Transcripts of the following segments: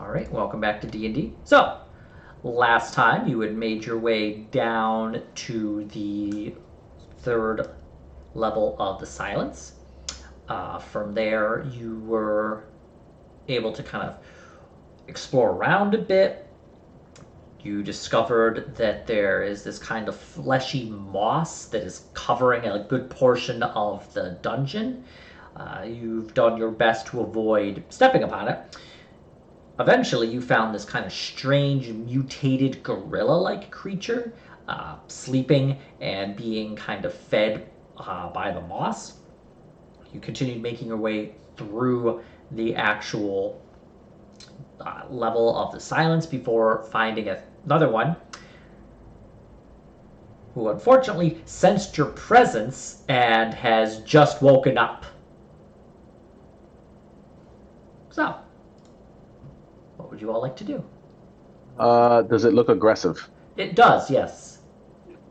All right, welcome back to D&D. So, last time you had made your way down to the third level of the silence. From there, you were able to kind of explore around a bit. You discovered that there is this kind of fleshy moss that is covering a good portion of the dungeon. You've done your best to avoid stepping upon it. Eventually, you found this kind of strange, mutated gorilla-like creature sleeping and being kind of fed by the moss. You continued making your way through the actual level of the silence before finding another one who unfortunately sensed your presence and has just woken up. So, what would you all like to do? Does it look aggressive? It does, yes.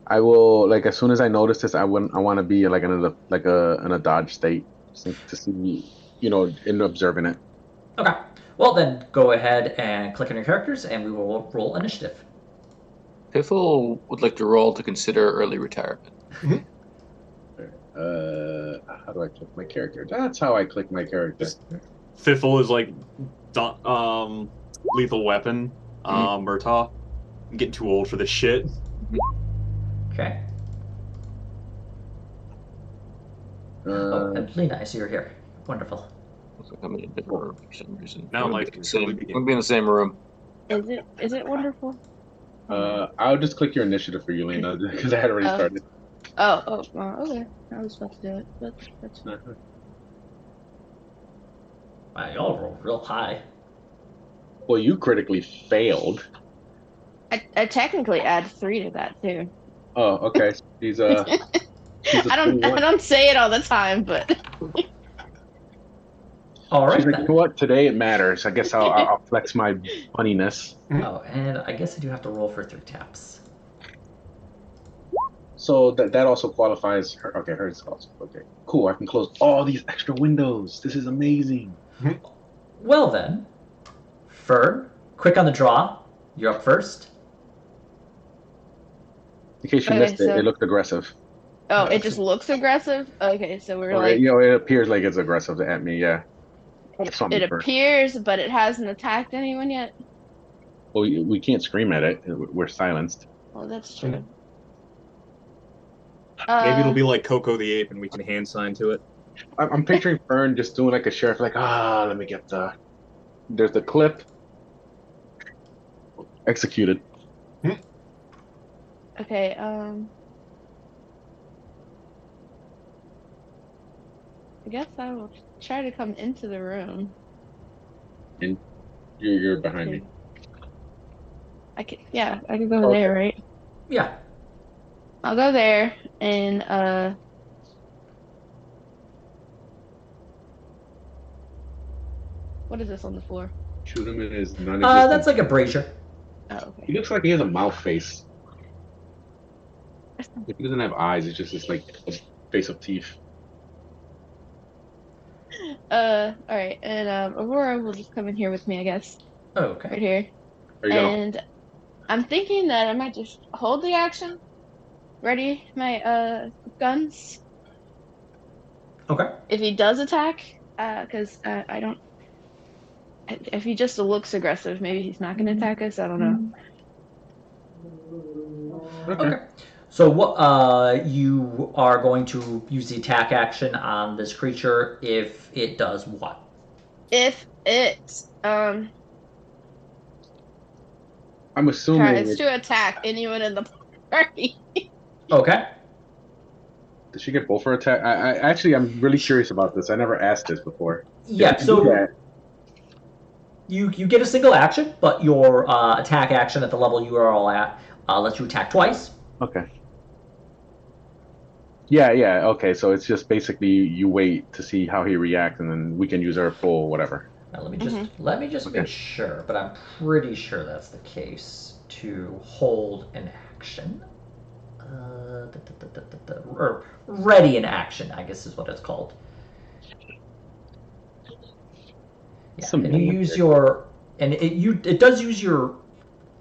I will, like, as soon as I notice this, I want to be like in a dodge state to see, in observing it. Okay. Well, then go ahead and click on your characters, and we will roll initiative. Piffle would like to roll to consider early retirement. How do I click my character? That's how I click my character. Fiffle is like lethal weapon. Murtaugh. I'm getting too old for this shit. Okay. And Lena, I see you're here. Wonderful. Looks like I'm in a different room for some reason. Now I'm life gonna can be truly begin. in the same room. Is it wonderful? I'll just click your initiative for you, Lena, because I had already started. Okay. I was about to do it, but that's fine. Wow, y'all roll real high. Well, you critically failed. I technically add 3 to that too. Oh, okay. She's a I 21. don't say it all the time, but All right. She's like, Then. you know what? Today it matters. I guess I'll flex my funniness. Oh, and I guess I do have to roll for 3 taps. So that also qualifies her. Okay, hers also. Okay, cool. I can close all these extra windows. This is amazing. Well then, Fern, quick on the draw. You're up first. In case you Okay, missed it, so- it looked aggressive. it just looks aggressive. Okay, so we're Okay, like it appears like it's aggressive at me. Yeah. Saw me it first. appears, but it hasn't attacked anyone yet. Well, we can't scream at it. We're silenced. Well, that's true. Maybe it'll be like Coco the Ape and we can hand sign to it. I'm picturing Fern just doing like a sheriff, like, let me get there's the clip. Executed. Okay. I guess I will try to come into the room. You're behind me. I can go there, right? Yeah. I'll go there and what is this on the floor? Shoot him in his non-existent. That's like a brazier. Oh, okay. He looks like he has a mouth face. He doesn't have eyes. It's just this like a face of teeth. All right, and Aurora will just come in here with me, I guess, Oh, right okay. here. There you go. And I'm thinking that I might just hold the action, ready my guns. Okay. If he does attack, because I don't. If he just looks aggressive, maybe he's not going to attack us. I don't know. Okay. So what you are going to use the attack action on this creature if it does what? If it I'm assuming tries to attack anyone in the party. Okay. Did she get both her attack? I'm really curious about this. I never asked this before. Yeah, Did she do so that? you get a single action, but your attack action at the level you are all at lets you attack twice. Okay. Yeah. Okay, so it's just basically you wait to see how he reacts, and then we can use our full whatever. Now let me just Okay. make sure, but I'm pretty sure that's the case to hold an action. Or ready in action, I guess is what it's called. Yeah, Some and you name use here. your and it does use your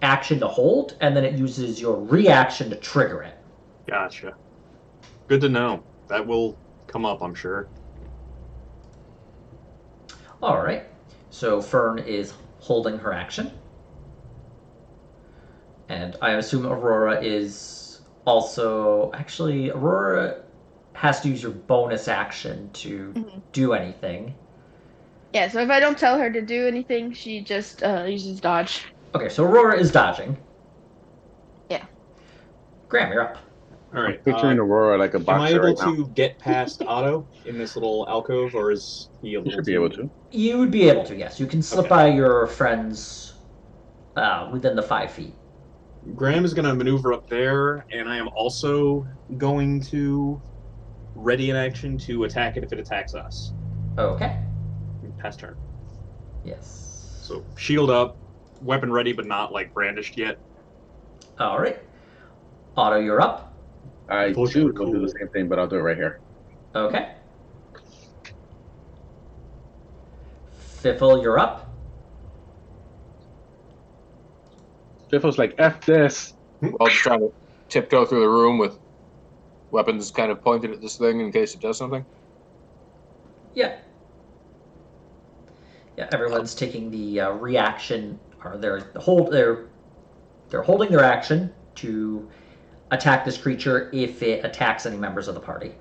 action to hold, and then it uses your reaction to trigger it. Gotcha. Good to know. That will come up, I'm sure. All right. So Fern is holding her action. And I assume Aurora is also... Actually, Aurora has to use your bonus action to do anything. Yeah, so if I don't tell her to do anything, she just uses dodge. Okay, so Aurora is dodging. Yeah. Graham, you're up. All I'm right. picturing Aurora like a Am I boxer able right now. to get past Otto in this little alcove, or is he a You little should be too... able to. You would be able to, yes. You can slip Okay. by your friends within the 5 feet. Graham is going to maneuver up there, and I am also going to ready an action to attack it if it attacks us. Okay. Pass turn. Yes. So shield up, weapon ready, but not like brandished yet. All right. Otto, you're up. I Full too cool. will do the same thing, but I'll do it right here. Okay. Fiffle, you're up. Fiffle's like, F this. I'll just try to tiptoe through the room with weapons kind of pointed at this thing in case it does something. Yeah. Yeah, everyone's taking the reaction, or they're holding their action to attack this creature if it attacks any members of the party.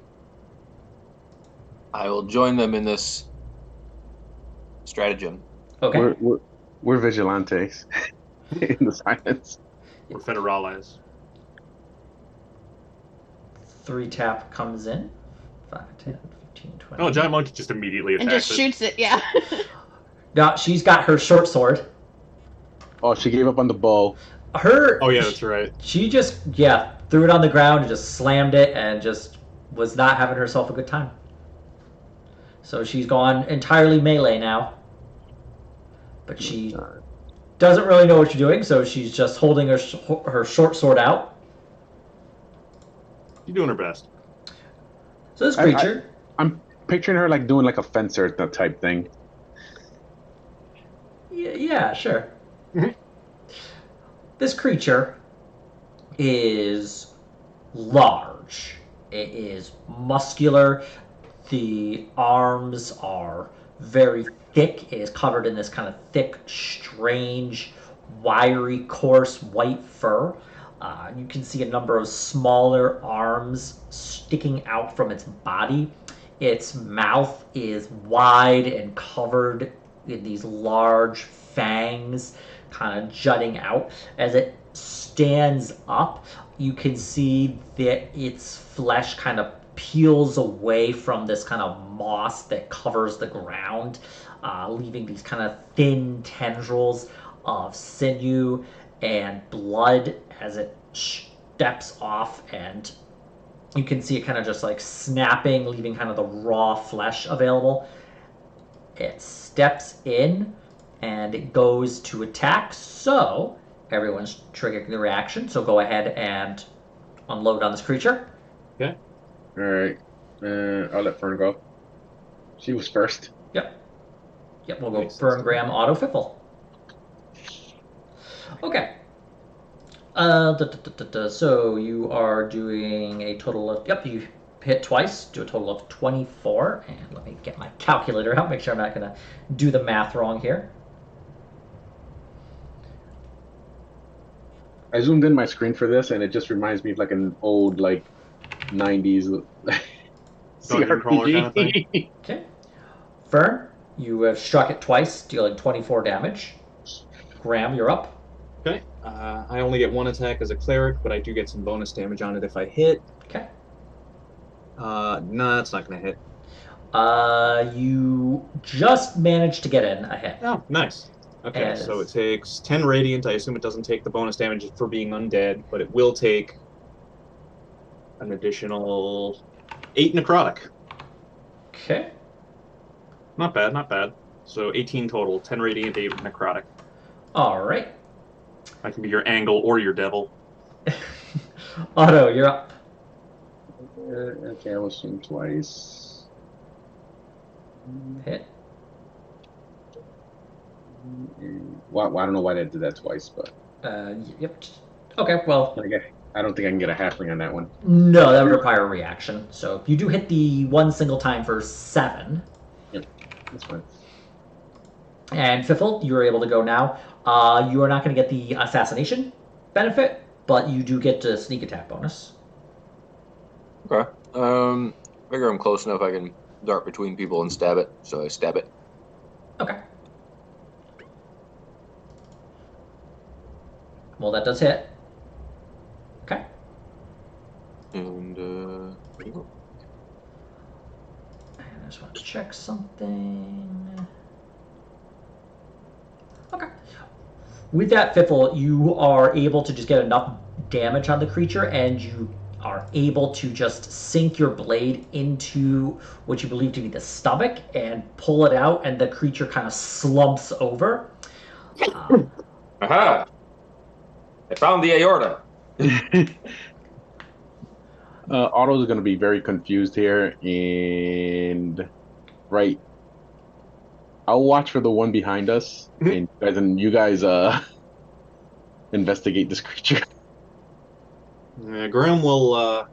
I will join them in this stratagem. Okay. We're vigilantes in the silence. We're federales. 3 tap comes in. 5, 10, 15, 20. Oh, Giant Monkey just immediately And attacks just shoots it, yeah. Now, she's got her short sword. Oh, she gave up on the bow. Her... Oh, yeah, that's right. She just, threw it on the ground and just slammed it and just was not having herself a good time. So she's gone entirely melee now. But she doesn't really know what she's doing, so she's just holding her short sword out. She's doing her best. So this creature... I'm picturing her like doing like a fencer type thing. Yeah, sure. This creature is large. It is muscular. The arms are very thick. It is covered in this kind of thick, strange, wiry, coarse white fur. You can see a number of smaller arms sticking out from its body. Its mouth is wide and covered in these large fangs kind of jutting out. As it stands up, you can see that its flesh kind of peels away from this kind of moss that covers the ground, leaving these kind of thin tendrils of sinew and blood as it steps off, and you can see it kind of just like snapping, leaving kind of the raw flesh available. It steps in and it goes to attack, so everyone's triggering the reaction, so go ahead and unload on this creature. Okay. Alright. I'll let Fern go. She was first. Yep, we'll go Fern, Graham, Otto, Fiffle. Okay. So you are doing a total of... Yep, you hit twice, do a total of 24. And let me get my calculator out, make sure I'm not going to do the math wrong here. I zoomed in my screen for this, and it just reminds me of like an old, like, 90s Dungeon crawler kind of thing. Okay. Fern, you have struck it twice, dealing 24 damage. Graham, you're up. Okay. I only get 1 attack as a cleric, but I do get some bonus damage on it if I hit. Okay. No, that's not going to hit. You just managed to get in a hit. Oh, nice. Okay, As- so it takes 10 radiant. I assume it doesn't take the bonus damage for being undead, but it will take an additional 8 necrotic. Okay. Not bad, not bad. So 18 total, 10 radiant, 8 necrotic. All right. I can be your angle or your devil. Otto, you're up. Okay, I will swing twice. Hit. Well, I don't know why they did that twice, but Yep. Okay, well, I don't think I can get a halfling on that one. no, that would require a reaction. So you do hit the one single time for 7. Yep, that's fine. And Fiffle, you are able to go now. You are not going to get the assassination benefit, but you do get the sneak attack bonus. Okay. Figure I'm close enough I can dart between people and stab it, so I stab it. Okay. Well, that does hit. Okay. And there you go. I just want to check something. Okay. With that, Fiffle, you are able to just get enough damage on the creature, and you are able to just sink your blade into what you believe to be the stomach and pull it out, and the creature kind of slumps over. Aha! I found the aorta. Otto's going to be very confused here, and right, I'll watch for the one behind us, and you guys investigate this creature. Graham will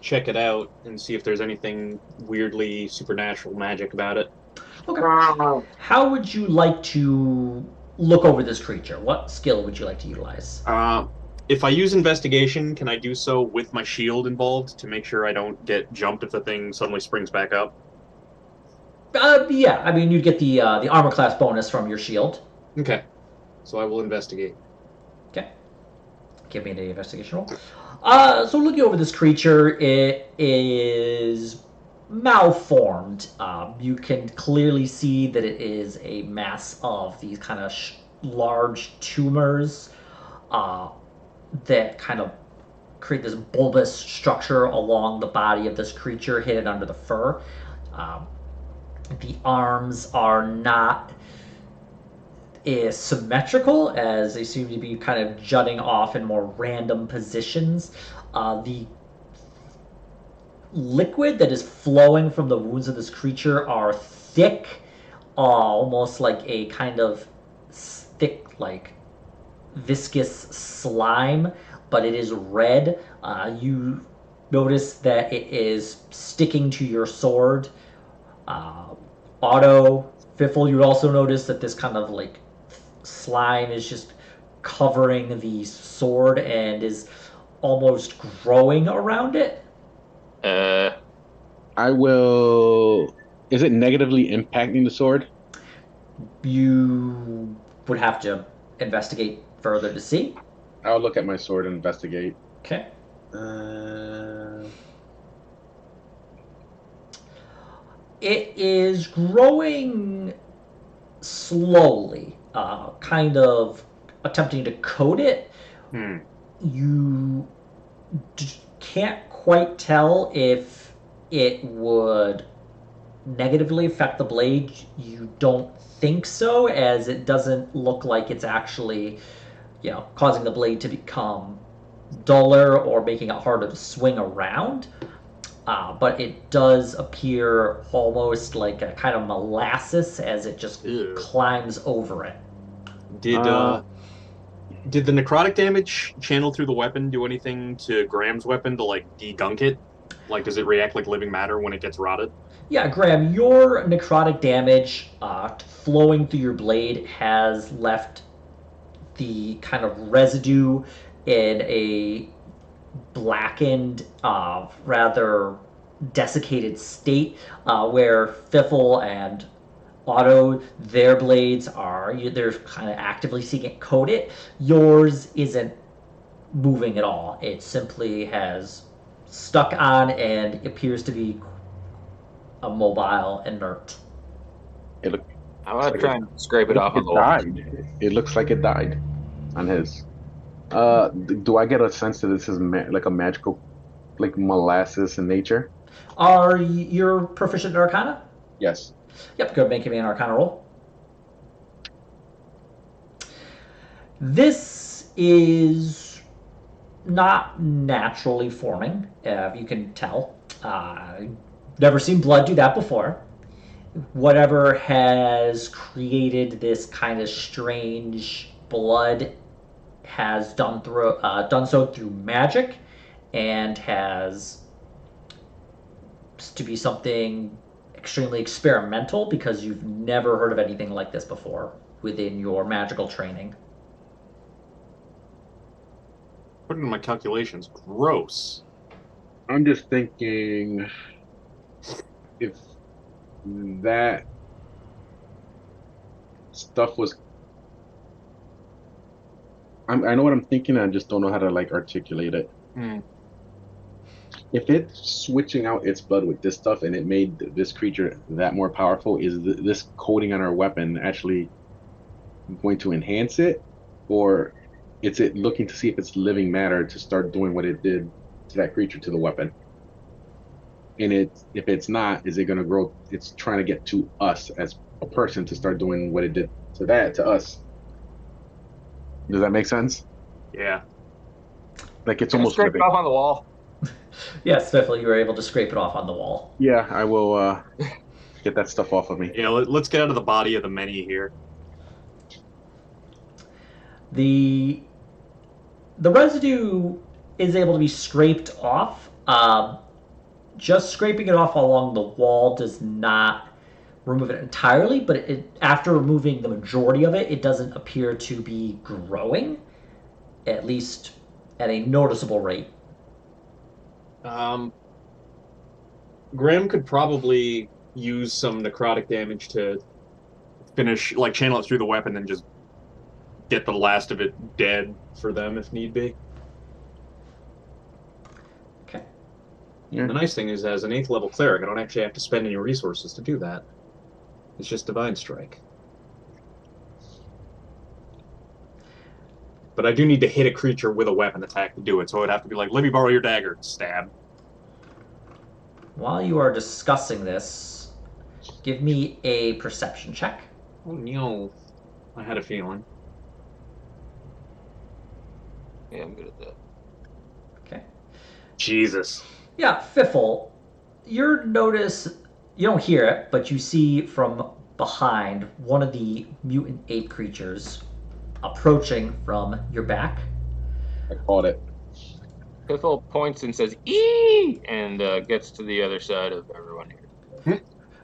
check it out and see if there's anything weirdly supernatural magic about it. Okay. How would you like to look over this creature? What skill would you like to utilize? If I use investigation, can I do so with my shield involved to make sure I don't get jumped if the thing suddenly springs back up? Yeah, I mean, you'd get the armor class bonus from your shield. Okay, so I will investigate. Okay. Give me the investigation roll. So looking over this creature, it is malformed. You can clearly see that it is a mass of these kind of large tumors that kind of create this bulbous structure along the body of this creature, hidden under the fur. The arms are not as symmetrical, as they seem to be kind of jutting off in more random positions. The liquid that is flowing from the wounds of this creature are thick, almost like a kind of thick, like viscous slime, but it is red. You notice that it is sticking to your sword. Otto, Fiffle, you also notice that this kind of like slime is just covering the sword and is almost growing around it. I will. Is it negatively impacting the sword? You would have to investigate further to see. I'll look at my sword and investigate. Okay. It is growing slowly, kind of attempting to coat it. You can't quite tell if it would negatively affect the blade. You don't think so, as it doesn't look like it's actually, causing the blade to become duller or making it harder to swing around. But it does appear almost like a kind of molasses as it just climbs over it. Did the necrotic damage channel through the weapon do anything to Graham's weapon to like degunk it? Like, does it react like living matter when it gets rotted? Yeah, Graham, your necrotic damage flowing through your blade has left the kind of residue in a blackened, rather desiccated state, where Fiffle and Otto, their blades they're kind of actively seeking it coat it. Yours isn't moving at all. It simply has stuck on and appears to be immobile, inert. I want to try and scrape it off a little. Died. It looks like it died on his. Do I get a sense that this is like a magical, like molasses in nature? Are you proficient in Arcana? Yes. Yep, go make me an Arcana roll. This is not naturally forming, you can tell. Never seen blood do that before. whatever has created this kind of strange blood has done so through magic and has to be something extremely experimental because you've never heard of anything like this before within your magical training. Put it in my calculations. Gross. I'm just thinking if that stuff was. I know what I'm thinking. I just don't know how to like articulate it. If it's switching out its blood with this stuff and it made this creature that more powerful, is this coating on our weapon actually going to enhance it, or is it looking to see if it's living matter to start doing what it did to that creature to the weapon? And if it's not, is it going to grow? It's trying to get to us as a person to start doing what it did to us. Does that make sense? Yeah. Like it's Gonna almost scrape it living. off on the wall. Yes, definitely you were able to scrape it off on the wall. Yeah, I will get that stuff off of me. Yeah, let's get out of the body of the many here. The residue is able to be scraped off. Just scraping it off along the wall does not remove it entirely, but after removing the majority of it, it doesn't appear to be growing, at least at a noticeable rate. Graham could probably use some necrotic damage to finish, like channel it through the weapon and just get the last of it dead for them if need be. Okay. Yeah. And the nice thing is, as an 8th level cleric, I don't actually have to spend any resources to do that. It's just Divine Strike. But I do need to hit a creature with a weapon attack to do it, so it would have to be like, let me borrow your dagger, stab. While you are discussing this, give me a perception check. Oh no. I had a feeling. Yeah, I'm good at that. Okay. Jesus. Yeah, Fiffle, you don't hear it, but you see from behind one of the mutant ape creatures approaching from your back. I caught it. Piffle points and says "ee" and gets to the other side of everyone here.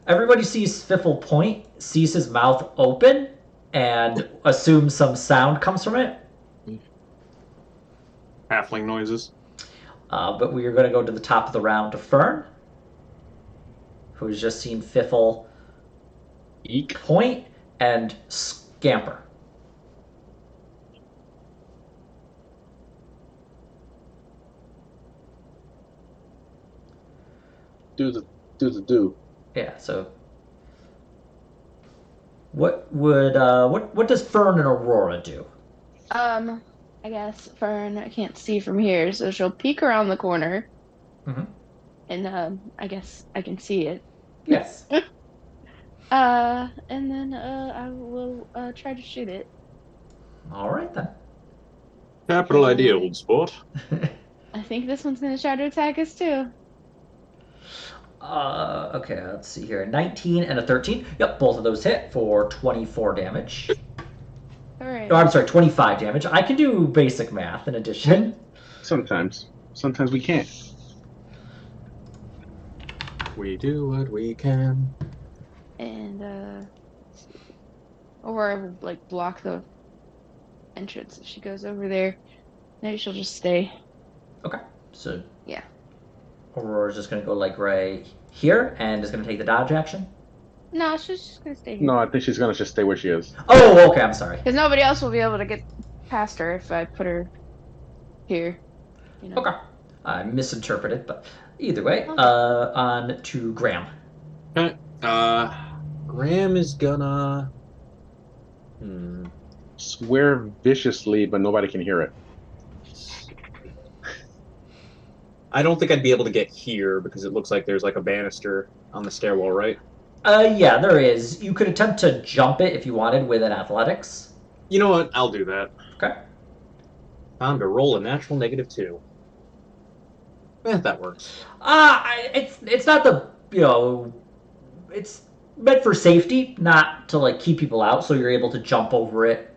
Everybody sees Fiffle point, sees his mouth open, and assumes some sound comes from it. Halfling noises. But we are going to go to the top of the round to Fern, who's just seen Fiffle Eek. point and scamper. Do. Yeah, so what does Fern and Aurora do? I guess Fern can't see from here, so she'll peek around the corner, Mm-hmm. and I guess I can see it. Yes. And then I will try to shoot it. All right then. Capital idea, old sport. I think this one's gonna try to attack us too. Okay, let's see here. 19 and a 13. Yep, both of those hit for 24 damage. All right. Oh, I'm sorry, 25 damage. I can do basic math in addition. Sometimes we can't. We do what we can. And or I will like block the entrance if she goes over there. Maybe she'll just stay. Okay, so Yeah. Aurora's just gonna go like right here and is gonna take the dodge action. No, she's just gonna stay here. No, I think she's gonna just stay where she is. Oh, okay, I'm sorry. Because nobody else will be able to get past her if I put her here. You know. Okay, I misinterpreted, but either way, Okay. on to Graham. Okay. Graham is gonna. Swear viciously, but nobody can hear it. I don't think I'd be able to get here because it looks like there's like a banister on the stairwell, right? Yeah, there is. You could attempt to jump it if you wanted with an athletics. You know what? I'll do that. Okay. Time to roll a natural -2. That works. It's not the it's meant for safety, not to like keep people out, so you're able to jump over it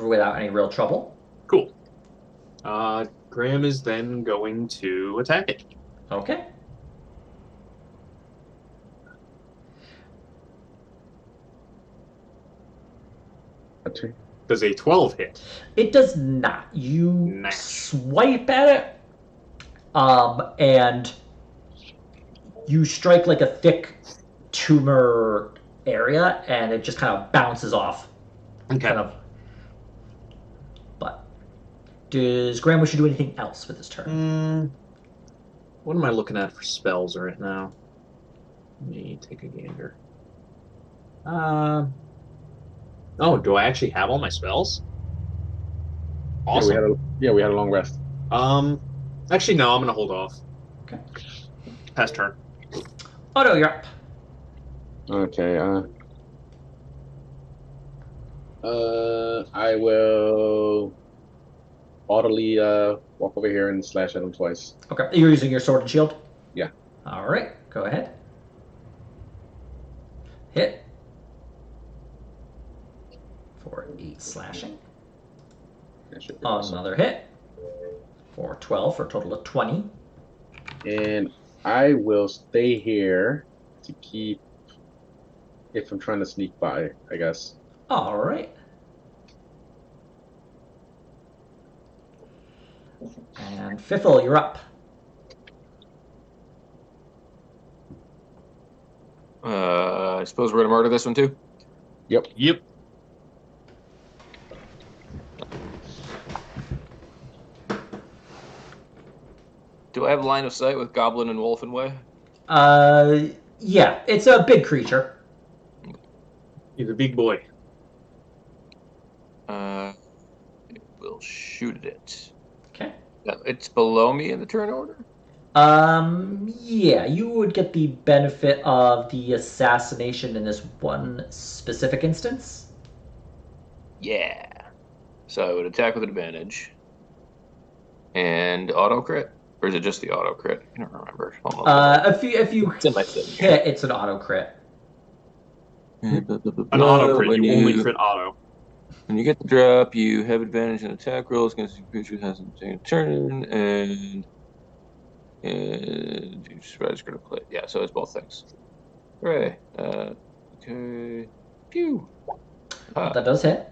without any real trouble. Cool. Graham is then going to attack it. Okay. Okay. Does a 12 hit? It does not. You Nice. swipe at it, and you strike like a thick tumor area, and it just kind of bounces off. Okay. Kind of. But does Graham wish to do anything else with his turn? What am I looking at for spells right now? Let me take a gander. Oh, do I actually have all my spells? Awesome. Yeah, we had a long rest. Actually, no, I'm gonna hold off. Okay. Pass turn. Oh no, you're up. Okay. I will audibly walk over here and slash at him twice. Okay, you're using your sword and shield? Yeah. All right, go ahead. Hit. For 8 slashing. That should be awesome. Another hit. For 12, for a total of 20. And I will stay here to keep, if I'm trying to sneak by, I guess. All right. And Fiffle, you're up. I suppose we're gonna murder this one too. Yep. Do I have line of sight with Goblin and Wolf and Way? Yeah, it's a big creature. He's a big boy. We'll shoot at it. Okay. It's below me in the turn order? Yeah, you would get the benefit of the assassination in this one specific instance. Yeah. So I would attack with advantage. And auto crit? Or is it just the auto crit? I don't remember. If you It's in my thing. hit, it's an auto crit. An auto crit. You only crit auto. When you get the drop, you have advantage in attack rolls against the creature that hasn't taken a turn, and you surprise going to play. Yeah, so it's both things. Hooray. Okay. Pew. That does hit.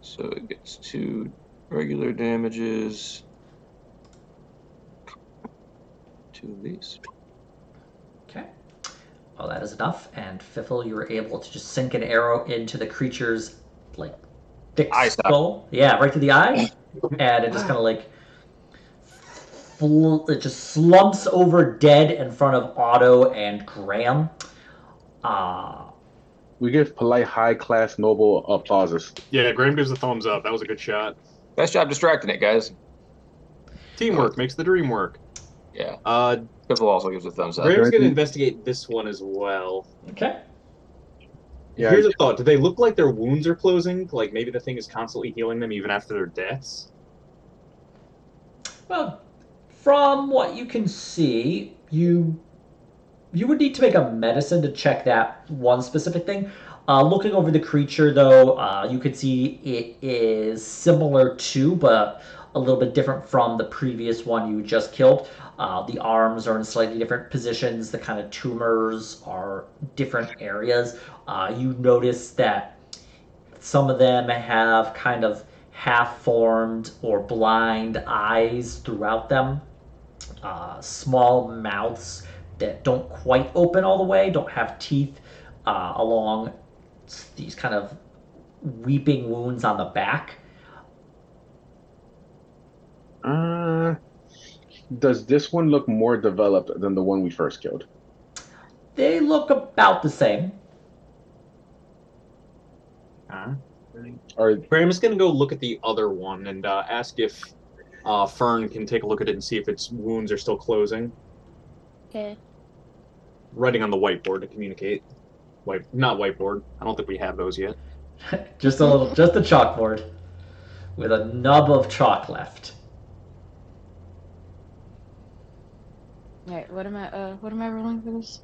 So it gets 2 regular damages. 2 of these. Okay. Well, that is enough. And Fiffle, you were able to just sink an arrow into the creature's like thick Eye skull. Yeah, right through the eye, and it just kind of like it just slumps over dead in front of Otto and Graham. We give polite, high-class, noble applauses. Yeah, Graham gives a thumbs up. That was a good shot. Nice job distracting it, guys. Teamwork makes the dream work. Yeah. Piffle also gives a thumbs up. Graham's going to investigate this one as well. Okay. Yeah. Here's a thought. Do they look like their wounds are closing? Like maybe the thing is constantly healing them even after their deaths? Well, from what you can see, you would need to make a medicine to check that one specific thing. Looking over the creature, though, you can see it is similar to, but a little bit different from the previous one you just killed. The arms are in slightly different positions. The kind of tumors are different areas. You notice that some of them have kind of half-formed or blind eyes throughout them. Small mouths that don't quite open all the way, don't have teeth along these kind of weeping wounds on the back. Does this one look more developed than the one we first killed? They look about the same. Graham's going to go look at the other one and ask if Fern can take a look at it and see if its wounds are still closing. Okay. Writing on the whiteboard to communicate. Not whiteboard. I don't think we have those yet. Just a chalkboard with a nub of chalk left. Alright, what am I rolling for this?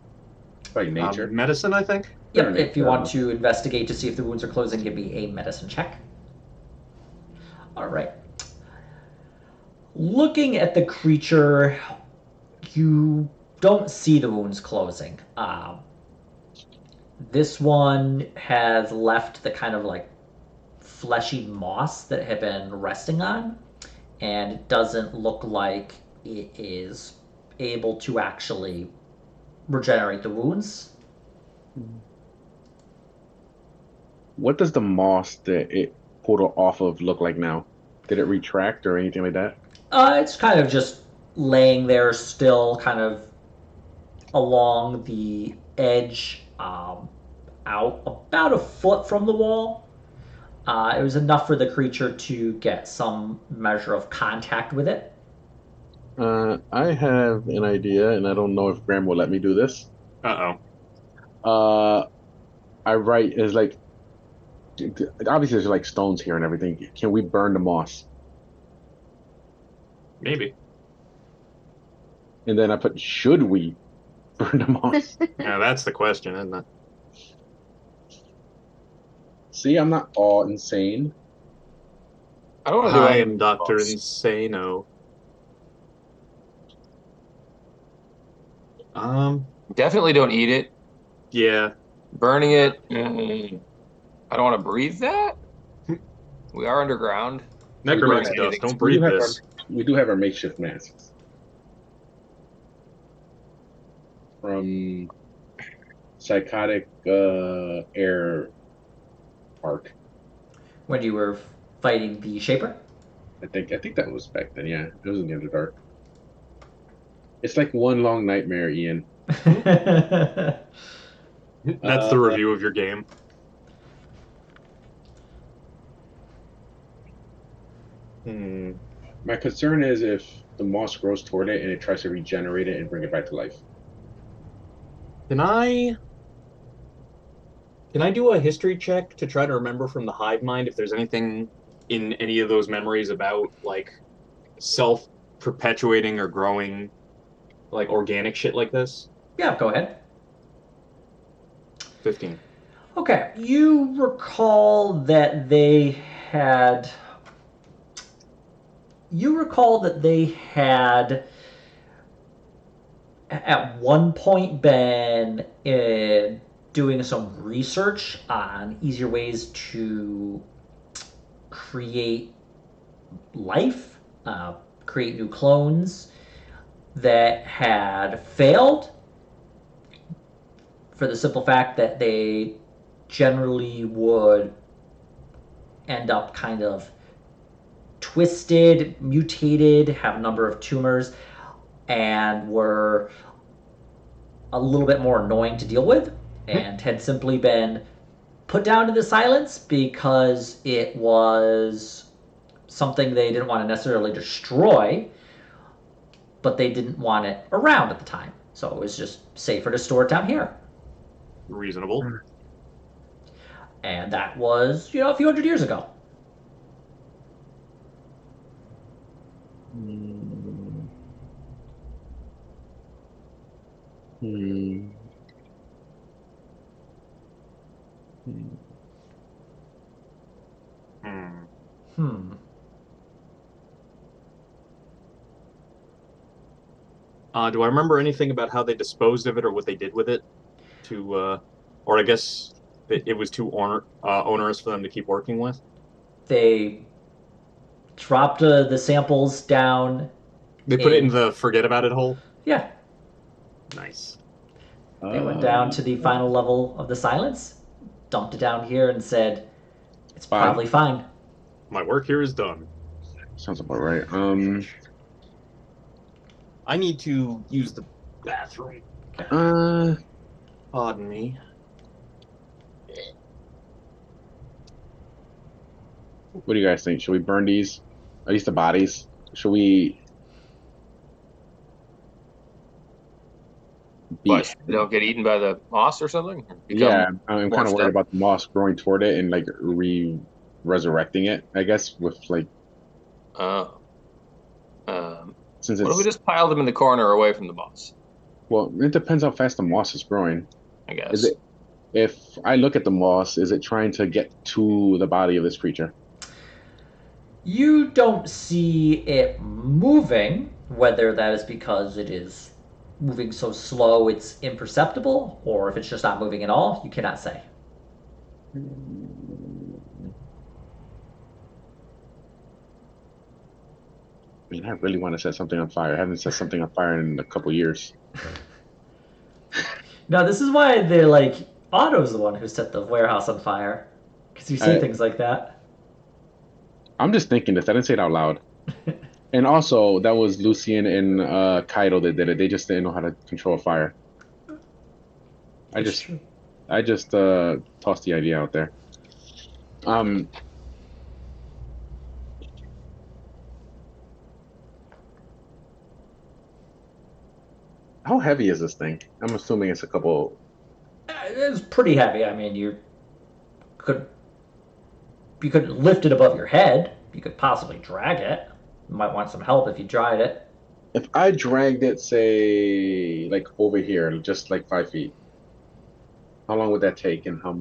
Like nature. Medicine, I think. Yep, Sure, if you nature. want to investigate to see if the wounds are closing, give me a medicine check. All right. Looking at the creature, you don't see the wounds closing. This one has left the kind of like fleshy moss that it had been resting on, and it doesn't look like it is able to actually regenerate the wounds. What does the moss that it pulled off of look like now? Did it retract or anything like that? It's kind of just laying there still, kind of along the edge, out about a foot from the wall. It was enough for the creature to get some measure of contact with it. I have an idea, and I don't know if Graham will let me do this. Uh-oh. I write is like obviously there's like stones here and everything. Can we burn the moss? Maybe. And then I put, should we burn the moss? Yeah, that's the question, isn't it? See, I'm not all insane. I don't want to do I anything am Dr. else. Insano. Definitely don't eat it. Yeah. Burning it. I don't want to breathe that. We are underground. Necromancy burn dust. anything. Don't breathe have this. we do have our makeshift masks from psychotic air park. When you were fighting the Shaper. I think that was back then. Yeah, it was in the Underdark. It's like one long nightmare, Ian. That's the review of your game. My concern is if the moss grows toward it and it tries to regenerate it and bring it back to life. Can I do a history check to try to remember from the hive mind if there's anything in any of those memories about like self-perpetuating or growing like organic shit like this? Yeah, go ahead. 15. Okay, you recall that they had. You recall that they had at one point been doing some research on easier ways to create life, create new clones that had failed for the simple fact that they generally would end up kind of twisted, mutated, have a number of tumors, and were a little bit more annoying to deal with, and had simply been put down to the silence because it was something they didn't want to necessarily destroy, but they didn't want it around at the time. So it was just safer to store it down here. Reasonable. And that was, a few hundred years ago. Do I remember anything about how they disposed of it or what they did with it? Or I guess it was too onerous for them to keep working with? They dropped the samples down. They put it in the forget about it hole? Yeah. Nice. They went down to the final level of the silence, dumped it down here, and said, it's probably fine. My work here is done. Sounds about right. I need to use the bathroom. Pardon me. What do you guys think? Should we burn these? At least the bodies? Should we? But they don't get eaten by the moss or something? Yeah, I'm kind of worried up? about the moss growing toward it and like resurrecting it, I guess, with like. Since What it's, if we just pile them in the corner away from the moss? well, it depends how fast the moss is growing. I Is guess. it if I look at the moss, is it trying to get to the body of this creature? You don't see it moving, whether that is because it is moving so slow it's imperceptible, or if it's just not moving at all, you cannot say. I mean, I really want to set something on fire. I haven't set something on fire in a couple years. No, this is why they're like Otto's the one who set the warehouse on fire, because you say I, things like that. I'm just thinking this. I didn't say it out loud. And also, that was Lucian and Kaido that did it. They just didn't know how to control fire. I It's just, true. I just tossed the idea out there. Um, how heavy is this thing? I'm assuming it's a couple. It's pretty heavy. I mean, could you could lift it above your head. You could possibly drag it. You might want some help if you tried it. If I dragged it, say, like over here, just like 5 feet, how long would that take? And how?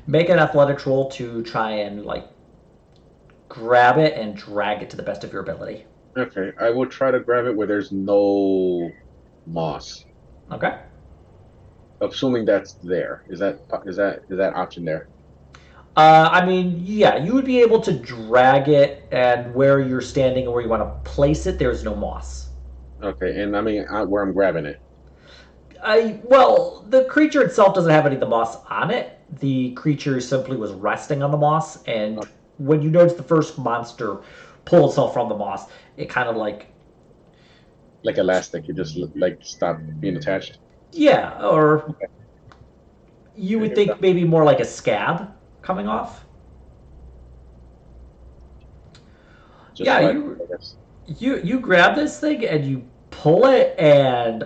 Make an athletics roll to try and like grab it and drag it to the best of your ability. Okay, I will try to grab it where there's no moss. Okay. Assuming that's there. Is that option there? I mean, yeah, you would be able to drag it, and where you're standing and where you want to place it, there's no moss. Okay, and I mean where I'm grabbing it. Well, the creature itself doesn't have any of the moss on it. The creature simply was resting on the moss, and Okay, when you notice the first monster pull itself from the moss, it kind of like, like elastic, you just like stop being attached. yeah, or Okay, you okay, would here we go. think maybe more like a scab coming off. Just Yeah, slide, I guess. you grab this thing and you pull it, and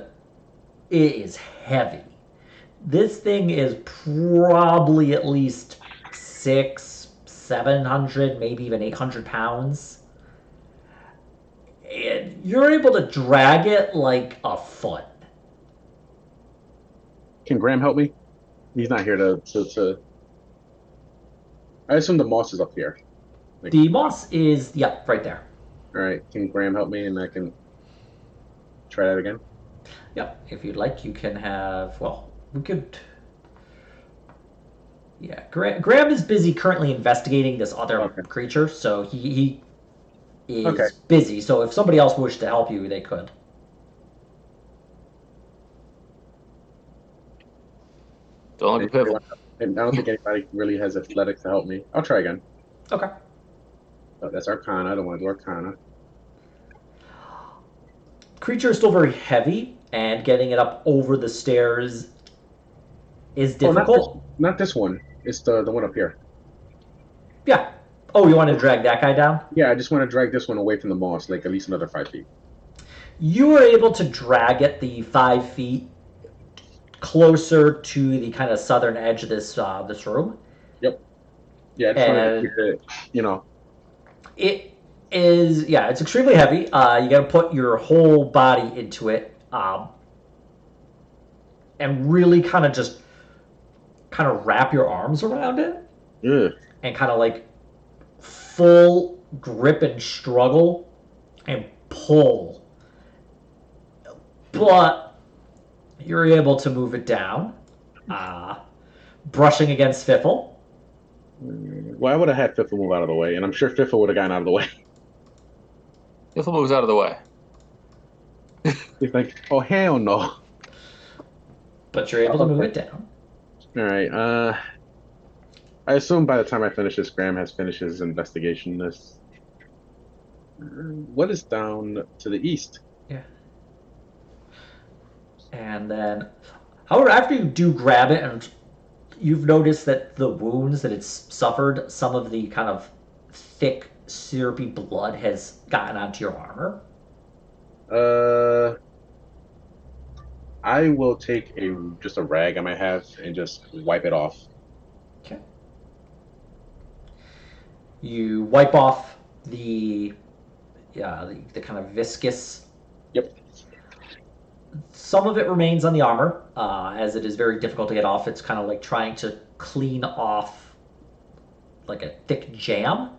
it is heavy. This thing is probably at least 700, maybe even 800 pounds. And you're able to drag it like a foot. Can Graham help me? He's not here to. I assume the moss is up here. Like, The moss is, yeah, right there. all right, can Graham help me and I can try that again? Yep, if you'd like, you can have, well, we could. Yeah, Graham is busy currently investigating this other Okay. creature, so he is Okay. busy. So if somebody else wished to help you, they could. Don't like a Anybody piffle. I don't think anybody really has athletics to help me. I'll try again. Okay. Oh, that's Arcana. I don't want to do Arcana. Creature is still very heavy, and getting it up over the stairs is Oh, difficult. not this one. It's the one up here. Yeah. Oh, you want to drag that guy down? Yeah, I just want to drag this one away from the moss, like at least another 5 feet. You were able to drag it the 5 feet closer to the kind of southern edge of this room. Yep. Yeah, I just wanted to And keep it, you know. it is, yeah, it's extremely heavy. You got to put your whole body into it, and really kind of wrap your arms around it, Ugh. and kind of like full grip and struggle and pull. But you're able to move it down, brushing against Fiffle. Well, I would have had Fiffle move out of the way, and I'm sure Fiffle would have gotten out of the way. Piffle moves out of the way. He's like, oh hell no. But you're able to move it down. All right. I assume by the time I finish this, Graham has finished his investigation. What is down to the east? Yeah. And then, however, after you do grab it, and you've noticed that the wounds that it's suffered, some of the kind of thick, syrupy blood has gotten onto your armor. I will take just a rag I might have and just wipe it off. Okay. You wipe off the kind of viscous. Yep. some of it remains on the armor, as it is very difficult to get off. It's kind of like trying to clean off like a thick jam,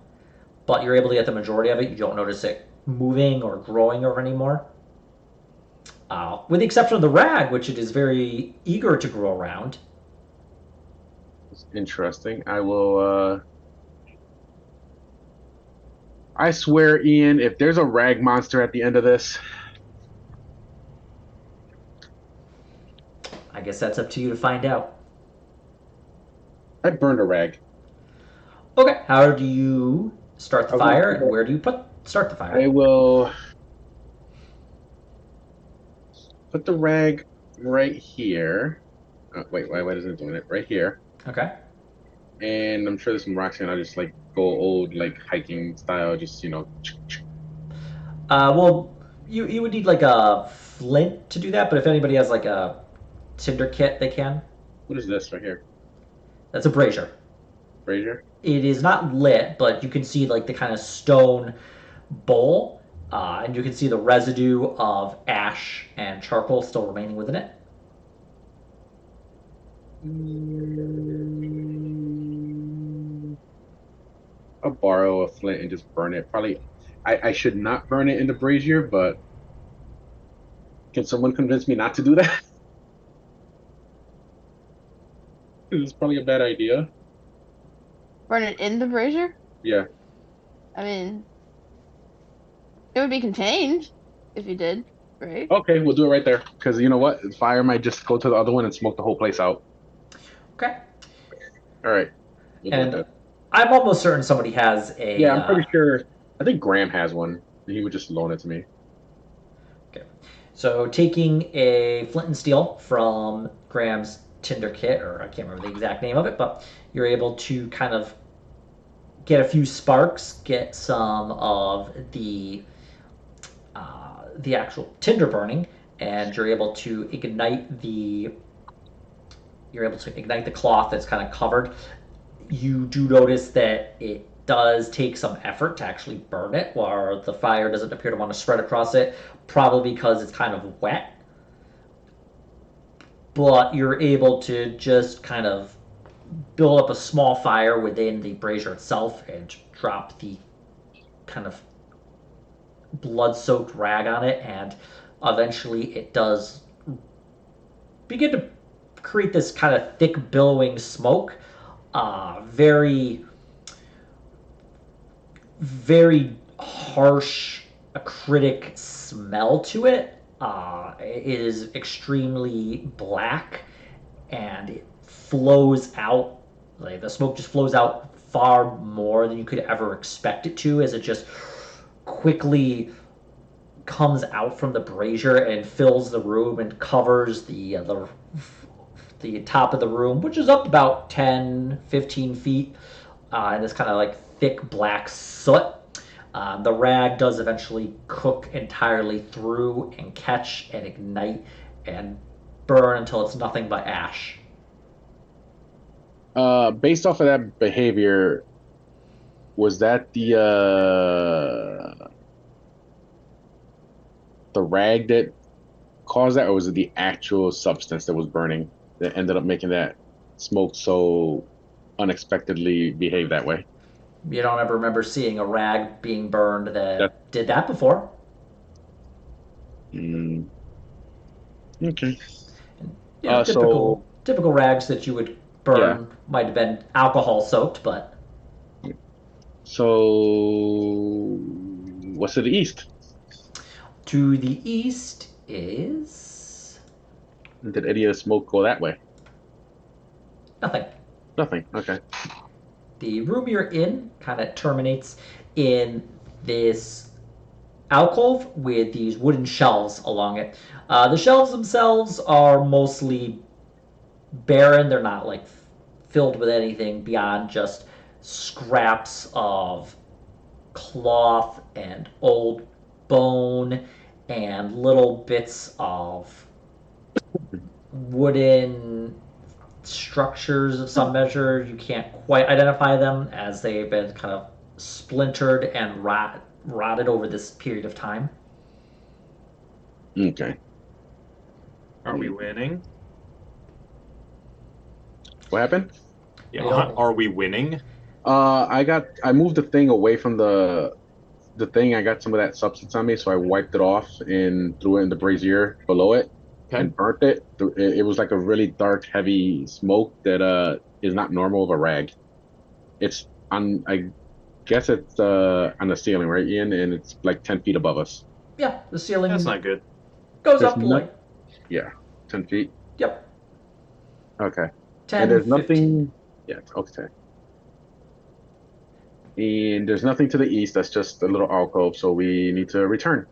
but you're able to get the majority of it. You don't notice it moving or growing over anymore. With the exception of the rag, which it is very eager to grow around. It's interesting. I will. I swear, Ian, if there's a rag monster at the end of this, I guess that's up to you to find out. I burned a rag. Okay, how do you start the I will fire, put and it- where do you start the fire? I will put the rag right here. Wait, why isn't it doing it? Right here. Okay. And I'm sure there's some rocks, and I'll just like go old like hiking style, just Well, you would need like a flint to do that, but if anybody has like a tinder kit, they can. What is this right here? That's a brazier. Brazier? It is not lit, but you can see like the kind of stone bowl, and you can see the residue of ash and charcoal still remaining within it. I'll borrow a flint and just burn it. Probably, I should not burn it in the brazier, but can someone convince me not to do that? It's probably a bad idea. Burn it in the brazier? Yeah. I mean, it would be contained if you did, right? Okay, we'll do it right there. Because you know what? The fire might just go to the other one and smoke the whole place out. Okay. All right. We'll do it And then. I'm almost certain somebody has a. Yeah, I'm pretty sure. I think Graham has one. He would just loan it to me. Okay. So taking a flint and steel from Graham's Tinder kit, or I can't remember the exact name of it, but you're able to kind of get a few sparks, get some of the actual tinder burning, and you're able to ignite the cloth that's kind of covered. You do notice that it does take some effort to actually burn it, while the fire doesn't appear to want to spread across it, probably because it's kind of wet. But you're able to just kind of build up a small fire within the brazier itself and drop the kind of blood-soaked rag on it, and eventually it does begin to create this kind of thick billowing smoke. Very, very harsh, acidic smell to it. It is extremely black, and it flows out. Like the smoke just flows out far more than you could ever expect it to, as it just quickly comes out from the brazier and fills the room and covers the top of the room, which is up about 10-15 feet, and this kind of like thick black soot. The rag does eventually cook entirely through and catch and ignite and burn until it's nothing but ash. Based off of that behavior, was that the rag that caused that, or was it the actual substance that was burning that ended up making that smoke so unexpectedly behave that way? You don't ever remember seeing a rag being burned that That- did that before. Mm. Okay. You know, So typical rags that you would burn might have been alcohol soaked, but what's to the east? to the east is Did any of the smoke go that way? nothing. Nothing. Okay. The room you're in kind of terminates in this alcove with these wooden shelves along it. The shelves themselves are mostly barren. They're not like filled with anything beyond just scraps of cloth and old bone and little bits of wooden structures of some measure. You can't quite identify them, as they've been kind of splintered and rotted over this period of time. Okay. Are we winning? What happened? Yeah. We don't- Are we winning? I moved the thing away from the thing. I got some of that substance on me, so I wiped it off and threw it in the brazier below it Okay. and burnt it. It was like a really dark, heavy smoke that is not normal of a rag. It's on. I guess it's on the ceiling, right, Ian? And it's like 10 feet above us. Yeah, the ceiling That's not good. goes There's up no- like, Yeah, 10 feet. yep, Okay. 10, And there's 15. nothing. Yeah. Okay. And there's nothing to the east. That's just a little alcove. So we need to return.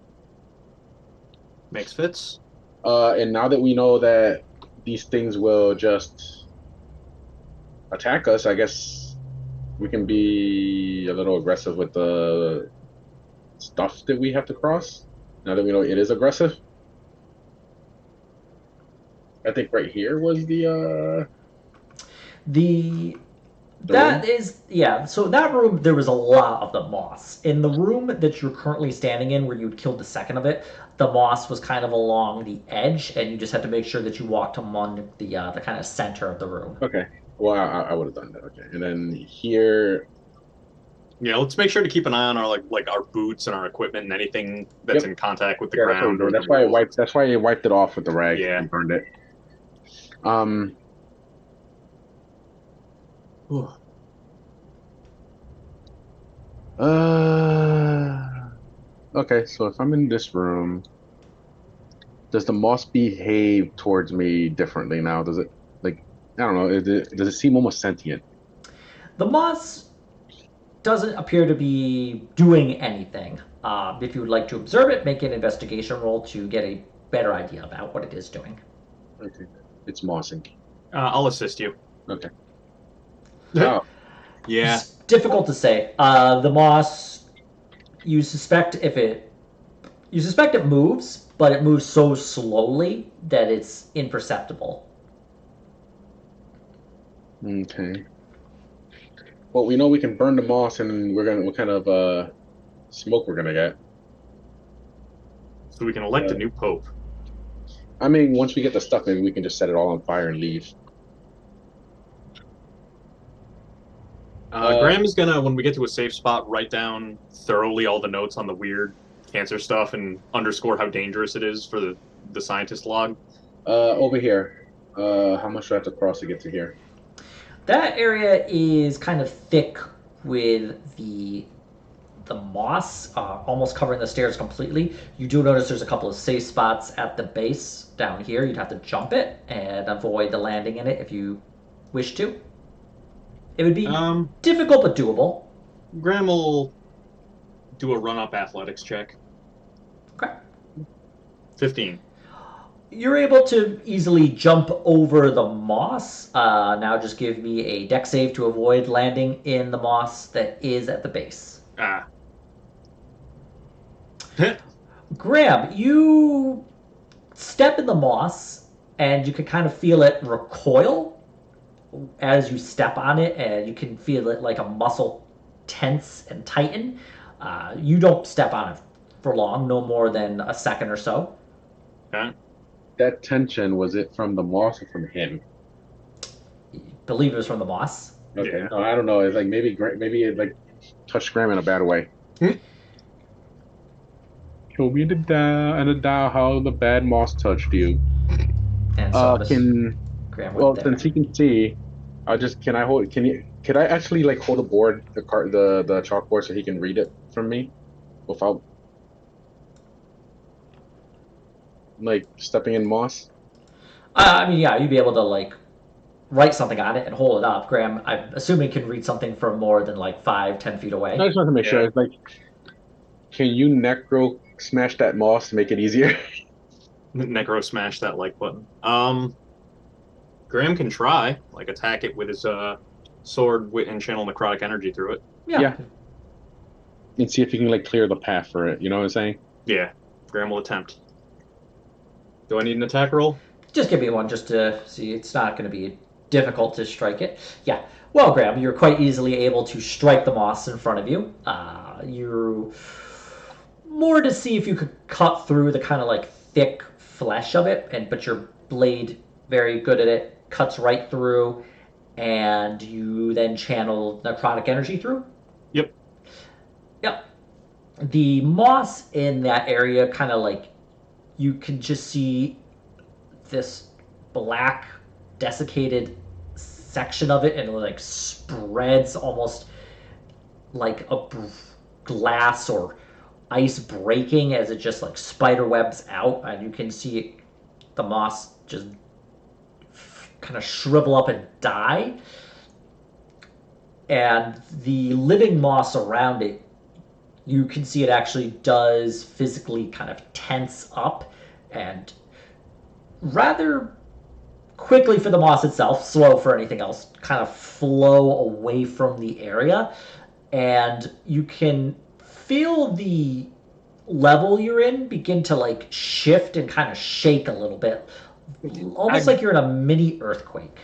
Makes fits. And now that we know that these things will just attack us, I guess we can be a little aggressive with the stuff that we have to cross. Now that we know it is aggressive. I think right here was the That room? is, yeah. So that room, there was a lot of the moss. In the room that you're currently standing in, where you'd killed the second of it, the moss was kind of along the edge, and you just had to make sure that you walked among the kind of center of the room. Okay. Well, I would have done that. Okay. And then here. Yeah, let's make sure to keep an eye on our like our boots and our equipment and anything that's Yep. in contact with the Yeah, ground. Or that's the why I walls. wiped. That's why I wiped it off with the rag. Yeah. And burned it. Whew. Okay, so if I'm in this room, does the moss behave towards me differently now? Does it, like, I don't know, does it seem almost sentient? The moss doesn't appear to be doing anything. If you would like to observe it, make an investigation roll to get a better idea about what it is doing. Okay, it's mossing. I'll assist you. Okay. Oh, Yeah. It's difficult to say. The moss, you suspect it moves, but it moves so slowly that it's imperceptible. okay. Well, we know we can burn the moss, and what kind of smoke we're gonna get. So we can elect a new pope. I mean, once we get the stuff, maybe we can just set it all on fire and leave. Graham is gonna, when we get to a safe spot, write down thoroughly all the notes on the weird cancer stuff and underscore how dangerous it is for the scientist log. Over here. How much do I have to cross to get to here? That area is kind of thick with the moss, almost covering the stairs completely. You do notice there's a couple of safe spots at the base down here. You'd have to jump it and avoid the landing in it if you wish to. It would be difficult but doable. Graham will do a run-up athletics check. Okay. 15. You're able to easily jump over the moss. Now just give me a dex save to avoid landing in the moss that is at the base. Graham, you step in the moss and you can kind of feel it recoil as you step on it, and you can feel it like a muscle tense and tighten. You don't step on it for long, no more than a second or so. Okay. That tension, was it from the moss or from him? I believe it was from the moss. Okay. Yeah. No, I don't know. It's like maybe it like touched Graham in a bad way. Show me the dial how the bad moss touched you. And so Graham went there. Since he can see, could I actually like hold the board, the chalkboard, so he can read it from me without like stepping in moss? I mean, yeah, you'd be able to like write something on it and hold it up. Graham, I'm assuming, can read something from more than like 5-10 feet away. I just want to make sure. It's like, can you necro smash that moss to make it easier? Necro smash that like button. Graham can try, like attack it with his sword and channel necrotic energy through it. Yeah. And see if you can like clear the path for it. You know what I'm saying? Yeah. Graham will attempt. Do I need an attack roll? Just give me one just to see. It's not going to be difficult to strike it. Yeah. Well, Graham, you're quite easily able to strike the moss in front of you. You're more to see if you could cut through the kind of like thick flesh of it, but you're blade, very good at it, cuts right through, and you then channel necrotic energy through. Yep. Yep. The moss in that area kind of like you can just see this black desiccated section of it, and it like spreads almost like a glass or ice breaking as it just like spider webs out, and you can see it, the moss just kind of shrivel up and die. And the living moss around it, you can see it actually does physically kind of tense up, and rather quickly for the moss itself, slow for anything else, kind of flow away from the area. And you can feel the level you're in begin to like shift and kind of shake a little bit, almost like you're in a mini earthquake.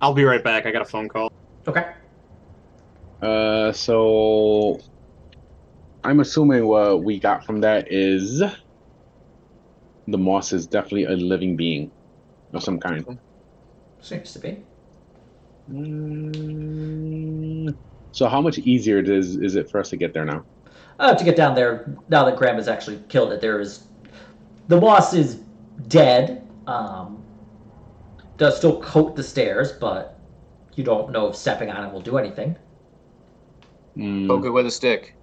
I'll be right back. I got a phone call. Okay. So I'm assuming what we got from that is the moss is definitely a living being of some kind. Seems to be. So how much easier is it for us to get there now? To get down there, now that Graham has actually killed it, the moss is dead. Does still coat the stairs, but you don't know if stepping on it will do anything. Poke it with a stick.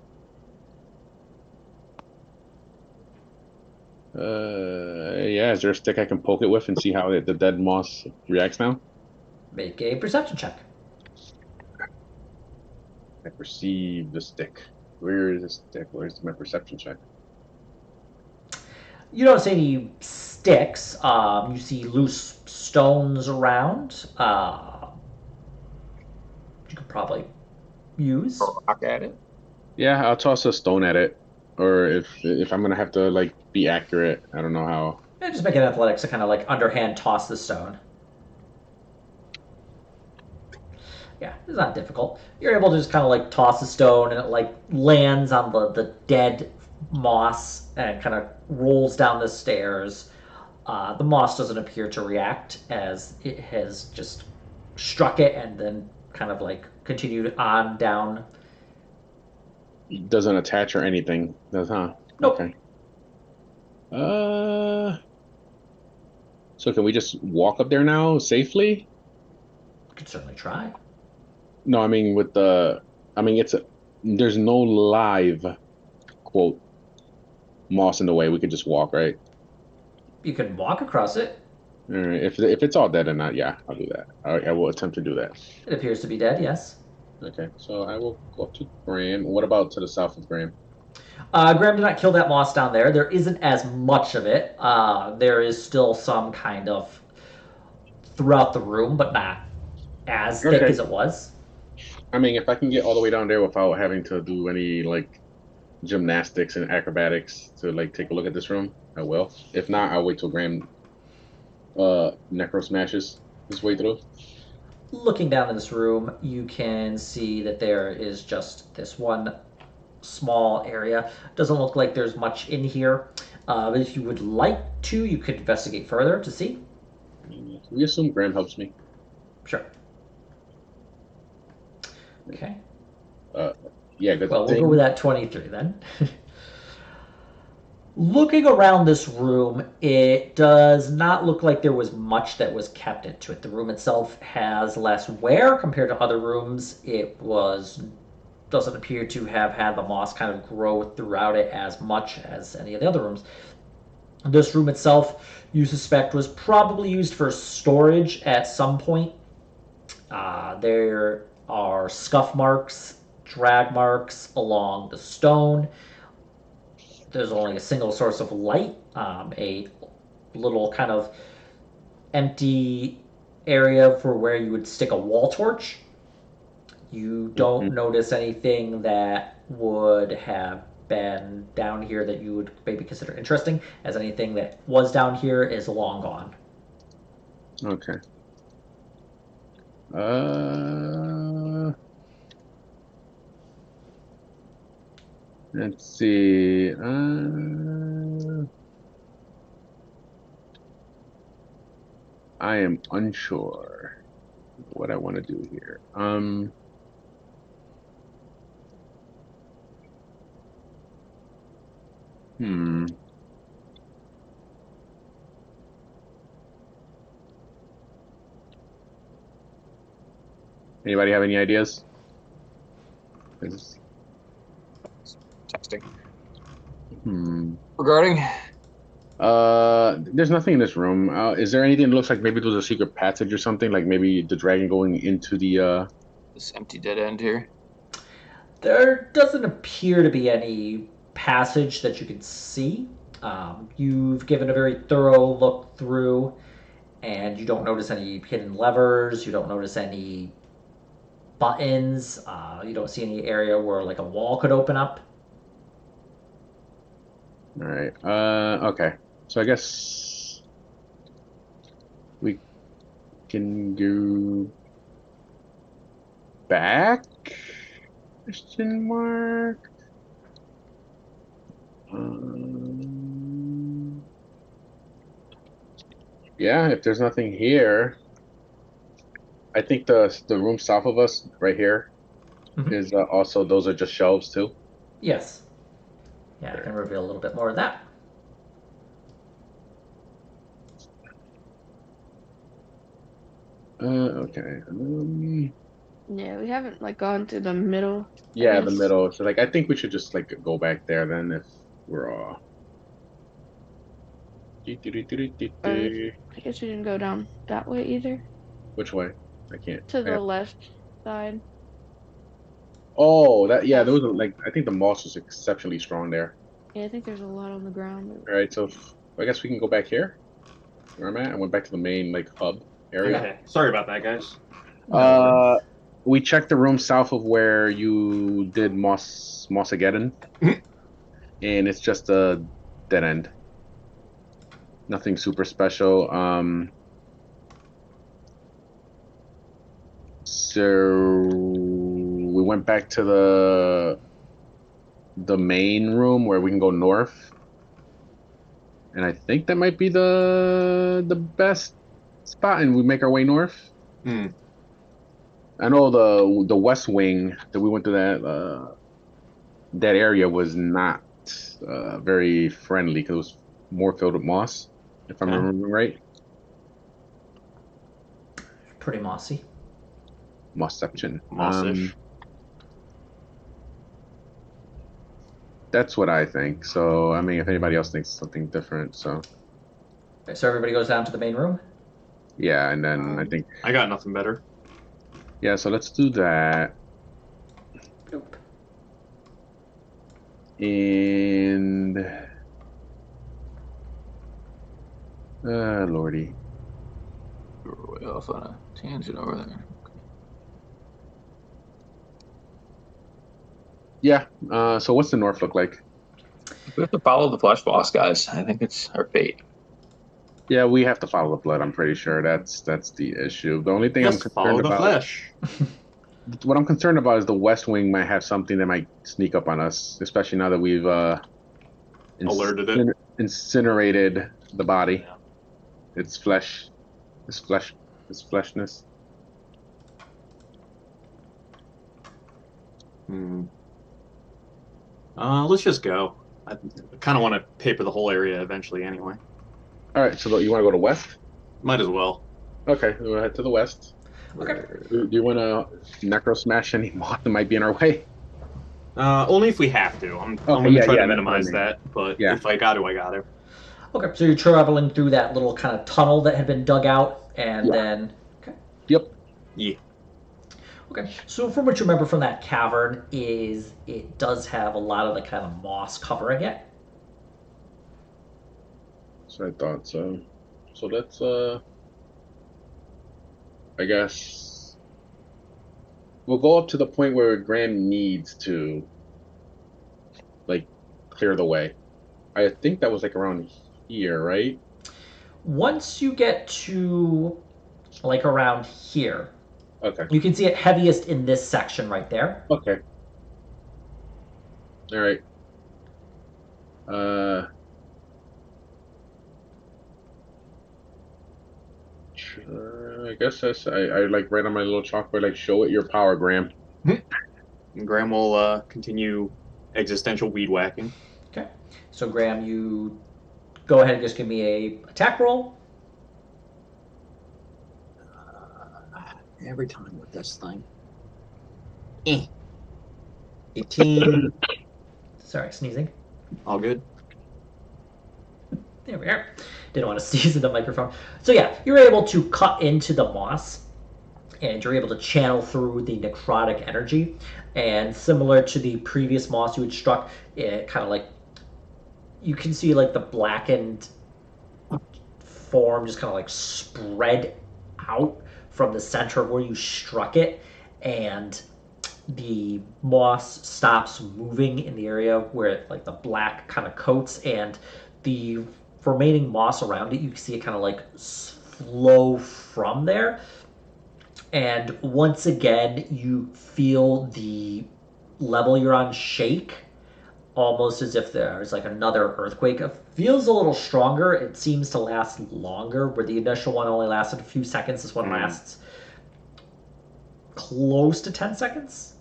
Yeah, is there a stick I can poke it with and see how the dead moss reacts now? Make a perception check. I perceive the stick. Where is the stick? Where's my perception check? You don't see any sticks. You see loose stones around. You could probably use. Throw a rock at it. Yeah, I'll toss a stone at it. Or if I'm gonna have to like be accurate, I don't know how. Yeah, just make an athletics to kind of like underhand toss the stone. Yeah, it's not difficult. You're able to just kind of like toss a stone, and it like lands on the dead moss and kind of rolls down the stairs. The moss doesn't appear to react, as it has just struck it and then kind of like continued on down. Doesn't attach or anything, does huh? Nope. Okay. So can we just walk up there now safely? You could certainly try. No, I mean there's no live quote moss in the way. We could just walk, right? You can walk across it. All right. If it's all dead or not, yeah, I'll do that. I will attempt to do that. It appears to be dead, yes. Okay, so I will go up to Graham. What about to the south of Graham? Graham did not kill that moss down there. There isn't as much of it. There is still some kind of throughout the room, but not as thick Okay. as it was. I mean, if I can get all the way down there without having to do any like gymnastics and acrobatics to like take a look at this room, I will. If not, I'll wait till Graham necro smashes his way through. Looking down in this room, you can see that there is just this one small area. Doesn't look like there's much in here. But if you would like to, you could investigate further to see. We assume Graham helps me. Sure. Okay. Yeah, good Well, we'll thing. go with that 23 then. Looking around this room, it does not look like there was much that was kept into it. The room itself has less wear compared to other rooms. Doesn't appear to have had the moss kind of grow throughout it as much as any of the other rooms. This room itself, you suspect, was probably used for storage at some point. There are scuff marks, drag marks along the stone. There's only a single source of light, a little kind of empty area for where you would stick a wall torch. You don't notice anything that would have been down here that you would maybe consider interesting, as anything that was down here is long gone. Okay. Let's see. I am unsure what I want to do here. Hmm. Anybody have any ideas? 'Cause- Texting. Hmm. Regarding There's nothing in this room. Is there anything that looks like maybe it was a secret passage or something? Like maybe the dragon going into the this empty dead end here. There doesn't appear to be any passage that you can see. You've given a very thorough look through, and you don't notice any hidden levers. You don't notice any buttons. You don't see any area where like a wall could open up. All right. Okay. So I guess we can go back? Question mark. Yeah, if there's nothing here, I think the room south of us, right here, Mhm. is also those are just shelves too. Yes. Yeah, I can reveal a little bit more of that. Okay. Yeah, we haven't like gone to the middle. I Yeah, the guess. middle. So like, I think we should just like go back there then if we're all. Or I guess we didn't go down that way either. Which way? I can't. To I the have... left side. Oh, that yeah. There Past was the. like I think the moss was exceptionally strong there. Yeah, I think there's a lot on the ground. All right, so I guess we can go back here where I'm at. I went back to the main like hub area. Okay. Sorry about that, guys. No Uh, worries. we checked the room south of where you did Mossageddon, and it's just a dead end. Nothing super special. So we went back to the main room where we can go north, and I think that might be the best spot, and we make our way north. Hmm. I know the west wing that we went to that area was not very friendly because it was more filled with moss, if I'm Okay. remembering right. Pretty mossy. Mossception. Mossish. That's what I think. So I mean, if anybody else thinks something different, so Okay, so everybody goes down to the main room. yeah. And then I think I got nothing better. yeah. So let's do that. Nope. And lordy. We're way off on a tangent over there. Yeah. So what's the north look like? We have to follow the flesh boss, guys. I think it's our fate. Yeah, we have to follow the blood. I'm pretty sure that's the issue. The only thing I'm Just follow concerned the about, flesh. what I'm concerned about is the West Wing might have something that might sneak up on us, especially now that we've Alerted it. incinerated the body. Yeah. Its flesh, its flesh, its fleshness. Hmm. Let's just go. I kind of want to paper the whole area eventually anyway. All right, so you want to go to west? Might as well. Okay, we'll head to the west. Okay. Do you want to necro smash any moth that might be in our way? Only if we have to. I'm Okay, going to yeah, try yeah, to that's what I minimize mean. that, but Yeah. if I got to, I got to. Okay, so you're traveling through that little kind of tunnel that had been dug out, and Yeah. then okay. Yep. Yeah. Okay, so from what you remember from that cavern is it does have a lot of the kind of moss covering it. So I thought so. So let's I guess we'll go up to the point where Graham needs to like clear the way. I think that was like around here, right? Once you get to like around here, Okay. you can see it heaviest in this section right there. Okay. All right. Uh I guess I like write on my little chalkboard, like, show it your power, Graham. And Graham will continue existential weed whacking. Okay. So Graham, you go ahead and just give me a attack roll. Every time with this thing. 18. Sorry, sneezing. All good. There we are. Didn't want to sneeze in the microphone. So yeah, you're able to cut into the moss, and you're able to channel through the necrotic energy. And similar to the previous moss you had struck, it kind of like, you can see like the blackened form just kind of like spread out from the center of where you struck it, and the moss stops moving in the area where like the black kind of coats, and the remaining moss around it, you can see it kind of like flow from there. And once again, you feel the level you're on shake, almost as if there's like another earthquake. It feels a little stronger. It seems to last longer, where the initial one only lasted a few seconds. This one lasts close to 10 seconds.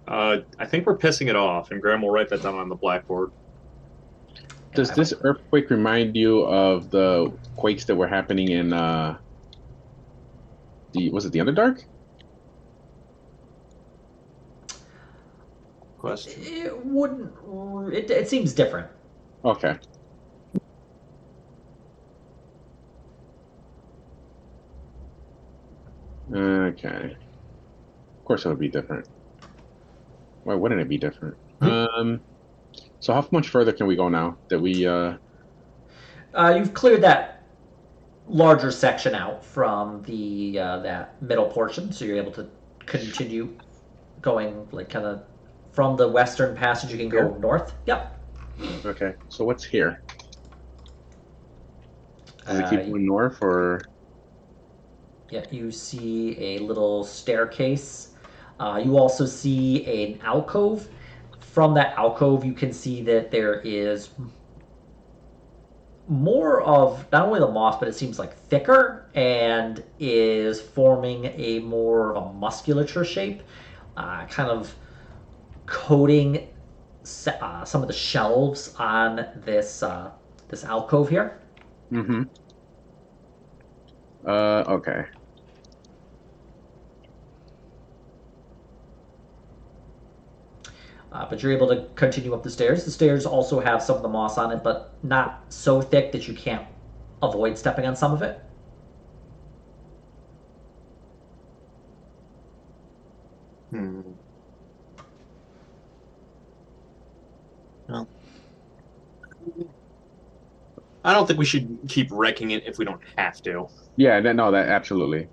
I think we're pissing it off, and Graham will write that down on the blackboard. Does this earthquake remind you of the quakes that were happening in was it the Underdark? Question. It wouldn't. It seems different. Okay. Okay. Of course it would be different. Why wouldn't it be different? So how much further can we go now that we You've cleared that larger section out from the that middle portion, so you're able to continue going like kind of from the western passage. You can go north. Yep. Okay. So what's here? Does it keep going north, or? Yeah, you see a little staircase. You also see an alcove. From that alcove, you can see that there is more of not only the moss, but it seems like thicker, and is forming a more of a musculature shape, kind of coating some of the shelves on this this alcove here. Mm-hmm. Okay. But you're able to continue up the stairs. The stairs also have some of the moss on it, but not so thick that you can't avoid stepping on some of it. Well, I don't think we should keep wrecking it if we don't have to. Yeah, no, that absolutely.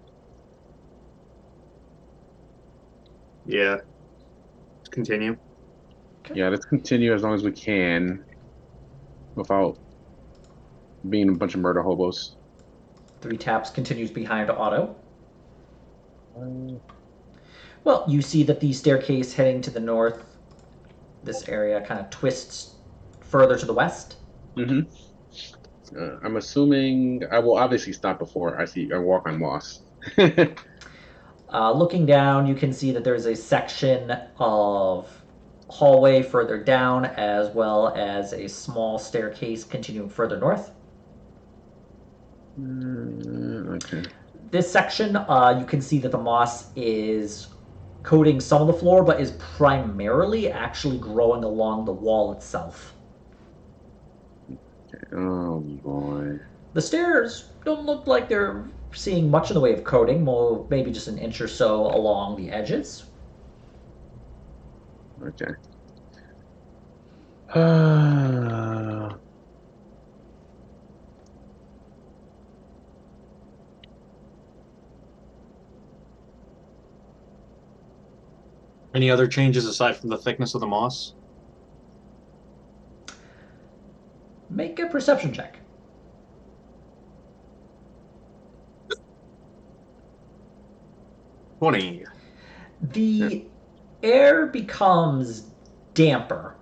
Yeah. Let's continue. Okay. Yeah, let's continue as long as we can without being a bunch of murder hobos. 3 taps continues behind Otto. Well, you see that the staircase heading to the north, this area kind of twists further to the west. Mm-hmm. I'm assuming I will obviously stop before I walk on moss. Looking down, you can see that there's a section of hallway further down, as well as a small staircase continuing further north. Okay. This section, you can see that the moss is coating some of the floor, but is primarily actually growing along the wall itself. Oh boy. The stairs don't look like they're seeing much in the way of coating, more maybe just an inch or so along the edges. Okay. Any other changes aside from the thickness of the moss? Make a perception check. 20. The air becomes damper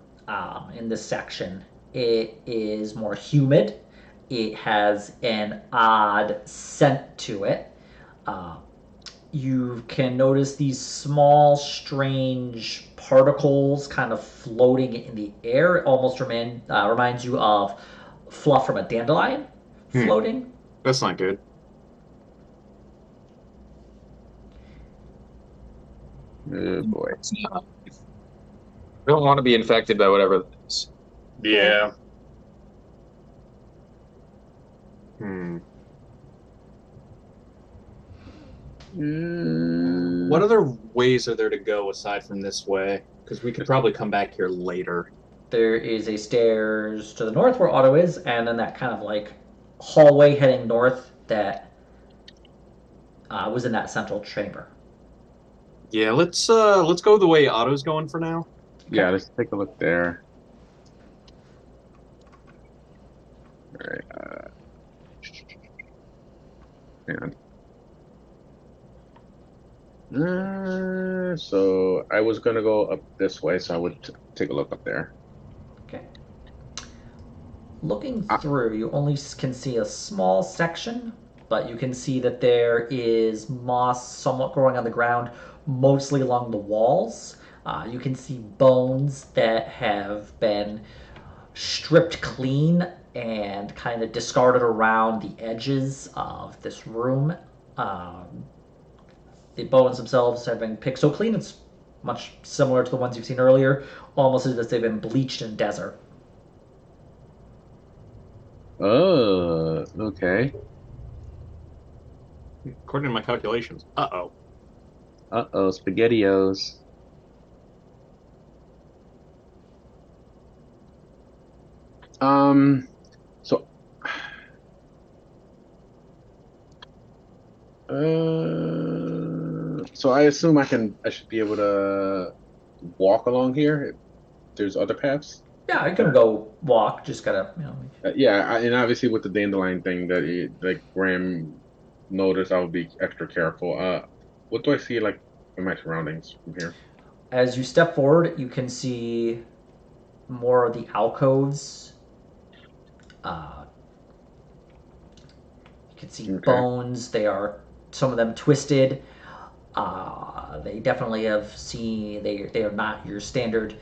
in this section. It is more humid, it has an odd scent to it. You can notice these small, strange particles kind of floating in the air. It almost reminds you of fluff from a dandelion floating. That's not good. Oh boy. We don't want to be infected by whatever it is. Yeah. Hmm. What other ways are there to go aside from this way? Because we could probably come back here later. There is a stairs to the north where Otto is, and then that kind of like hallway heading north that was in that central chamber. Yeah, let's go the way Otto's going for now. Yeah, let's take a look there. All right. Hang on. So I was gonna go up this way, so I would take a look up there. Okay. Looking through, you only can see a small section, but you can see that there is moss somewhat growing on the ground, mostly along the walls. You can see bones that have been stripped clean and kind of discarded around the edges of this room. The bones themselves have been picked so clean it's much similar to the ones you've seen earlier, almost as if they've been bleached in desert. Oh, okay. According to my calculations. Uh-oh. Uh-oh, SpaghettiOs. So, so I assume I should be able to walk along here if there's other paths. Yeah, I can go walk. Just gotta, Yeah, and obviously with the dandelion thing like Graham noticed, I would be extra careful. What do I see like in my surroundings from here? As you step forward, you can see more of the alcoves. You can see Okay. bones. They are some of them twisted. They definitely have seen. They are not your standard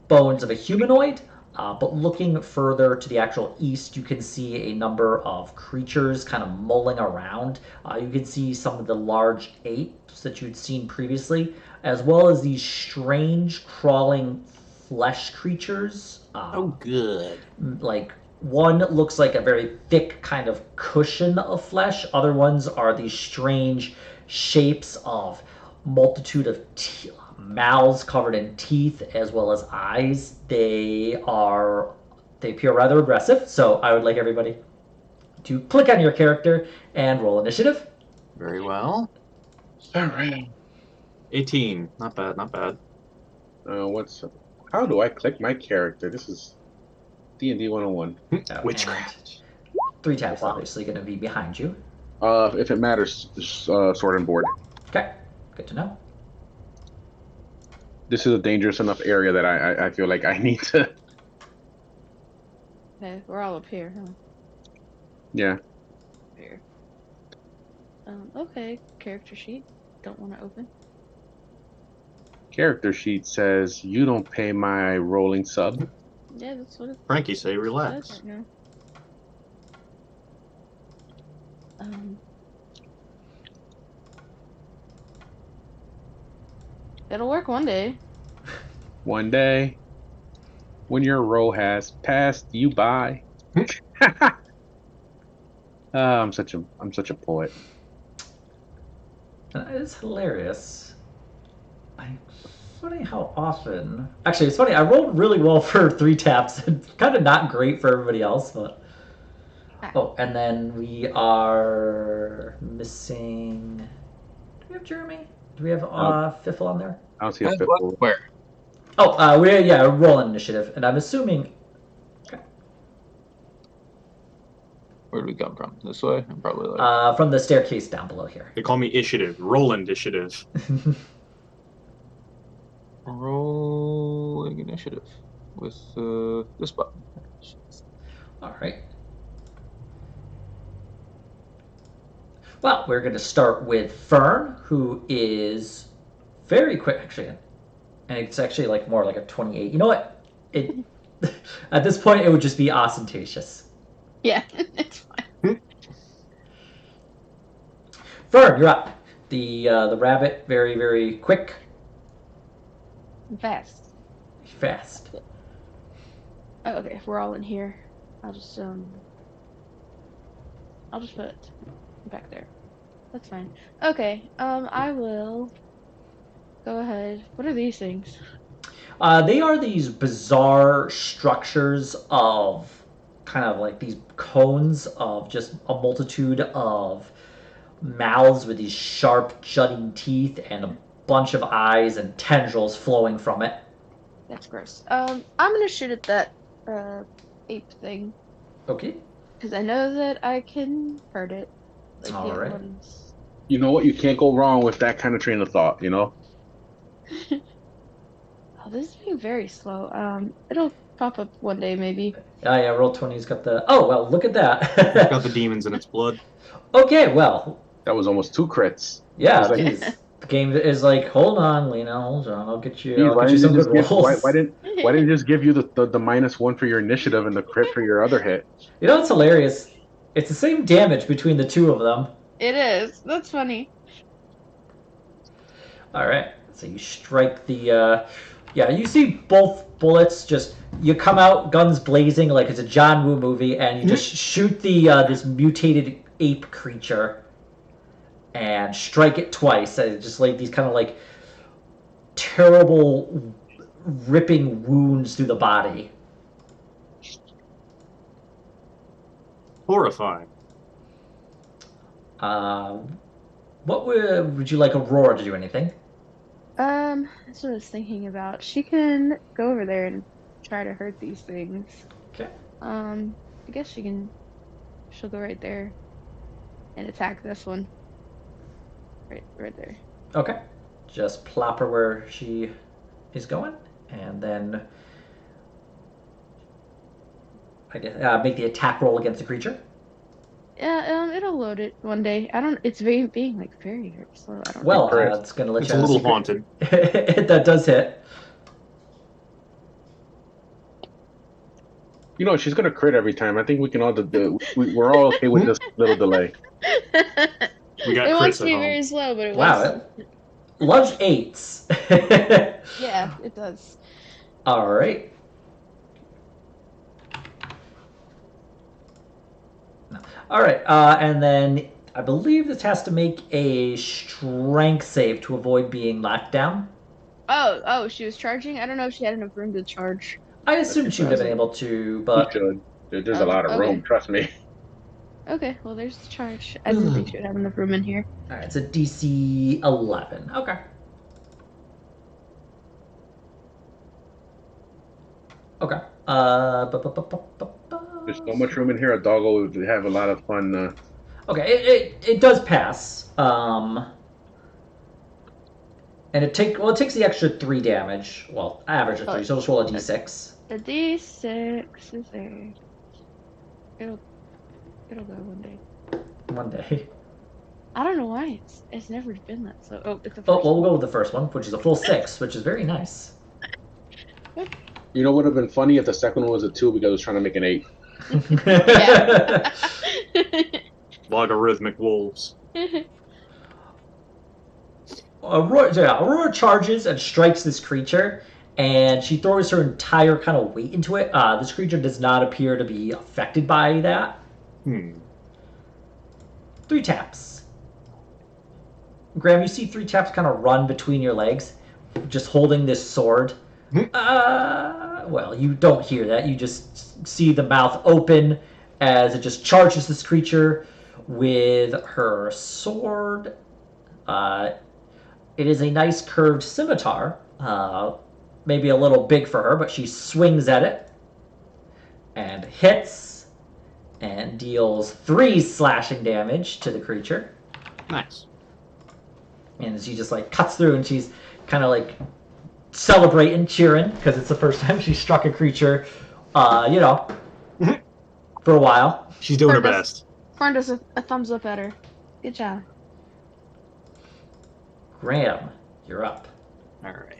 bones of a humanoid. But looking further to the actual east, you can see a number of creatures kind of mulling around. You can see some of the large apes that you'd seen previously, as well as these strange crawling flesh creatures. Good. Like one looks like a very thick kind of cushion of flesh. Other ones are these strange shapes of multitude of mouths covered in teeth as well as eyes. They appear rather aggressive. So I would like everybody to click on your character and roll initiative. Very well. All right. 18. Not bad, not bad. How do I click my character? This is D&D 101. Witchcraft. 3 tabs obviously going to be behind you. If it matters, sword and board. Okay, good to know. This is a dangerous enough area that I feel like I need to. Okay, we're all up here, huh? Yeah. Here. Okay, character sheet. Don't want to open. Character sheet says you don't pay my rolling sub. Yeah, that's what it Frankie, say says relax. right now. It'll work one day. One day, when your roll has passed you by. I'm such a poet. It's hilarious. Funny how often. Actually, it's funny. I rolled really well for 3 taps. Kind of not great for everybody else, but. Oh, and then we are missing. Do we have Jeremy? Do we have Fiffle on there? I don't see a Fiffle. Where? Oh, we're rolling initiative, and I'm assuming. Okay. Where did we come from? This way? I'm probably like. From the staircase down below here. They call me Ishitive. Roland Ishitive. Rolling initiative with this button. All right. Well, we're going to start with Fern, who is very quick, actually. And it's actually like more like a 28. You know what? It At this point, it would just be ostentatious. Yeah, it's fine. Fern, you're up. The rabbit, very, very quick. Fast. Fast. Oh, okay, if we're all in here, I'll just put it back there. That's fine. Okay, I will go ahead. What are these things? They are these bizarre structures of kind of like these cones of just a multitude of mouths with these sharp jutting teeth and a bunch of eyes and tendrils flowing from it. That's gross. I'm gonna shoot at that ape thing Okay. because I know that I can hurt it. Like the All other right. ones. You know what? You can't go wrong with that kind of train of thought. You know. Oh, this is being very slow. It'll pop up one day maybe. Oh yeah, roll 20's got the. Oh well, look at It's that. got the demons in its blood. Okay, well, That was almost 2 crits. yeah. It's like, Geez. The game is like, hold on, Lena, hold on. I'll get you. Geez, I'll why get you didn't some you good just give, rolls. why didn't it just give you the -1 for your initiative and the crit for your other hit? You know what's hilarious? It's the same damage between the two of them. It is. That's funny. All right. So you strike the. Yeah, you see both bullets just. You come out guns blazing like it's a John Woo movie, and you just shoot the this mutated ape creature, and strike it twice. And just like these kind of like terrible, ripping wounds through the body. Horrifying. What would you like Aurora to do? Anything? That's what I was thinking about. She can go over there and try to hurt these things. Okay. I guess she'll go right there and attack this one. Right there. Okay. Just plop her where she is going, and then I guess make the attack roll against the creature. Yeah, it'll load it one day. It's being like very, very slow. I don't Well, know. it's going to let It's you a have little secret- haunted. That does hit. You know, she's gonna crit every time. I think we can all we're all okay with this little delay. We got It wants crits to at be home. very slow, but it Wow, wants. it loves 8s. Yeah, it does. All right. All right, and then I believe this has to make a strength save to avoid being knocked down. Oh, she was charging? I don't know if she had enough room to charge. I assume she would have been able to, You but should. There's a lot of room. Okay. Trust me. Okay, well, there's the charge. I didn't think she would have enough room in here. all right, it's a DC 11. Okay. Okay. There's so much room in here. A doggo would have a lot of fun. Okay, it does pass. And it takes the extra 3 damage. Well, average of 3, so just roll a d6. The D6 is there. It'll go one day. One day. I don't know why it's never been that slow. Oh, it's the first Oh, well, we'll one. go with the first one, which is a full 6, which is very nice. You know what would have been funny if the second one was a 2 because I was trying to make an 8. Yeah. Logarithmic wolves. Aurora charges and strikes this creature, and she throws her entire kind of weight into it. This creature does not appear to be affected by that. 3 taps. Graham, you see 3 taps kind of run between your legs, just holding this sword. Well, you don't hear that. You just see the mouth open as it just charges this creature with her sword. It is a nice curved scimitar. Maybe a little big for her, but she swings at it and hits and deals 3 slashing damage to the creature. Nice. And she just like cuts through, and she's kind of like celebrating, cheering, because it's the first time she struck a creature, for a while. She's doing her Purpose. best. Fern does a thumbs up at her. Good job. Graham, you're up. All right.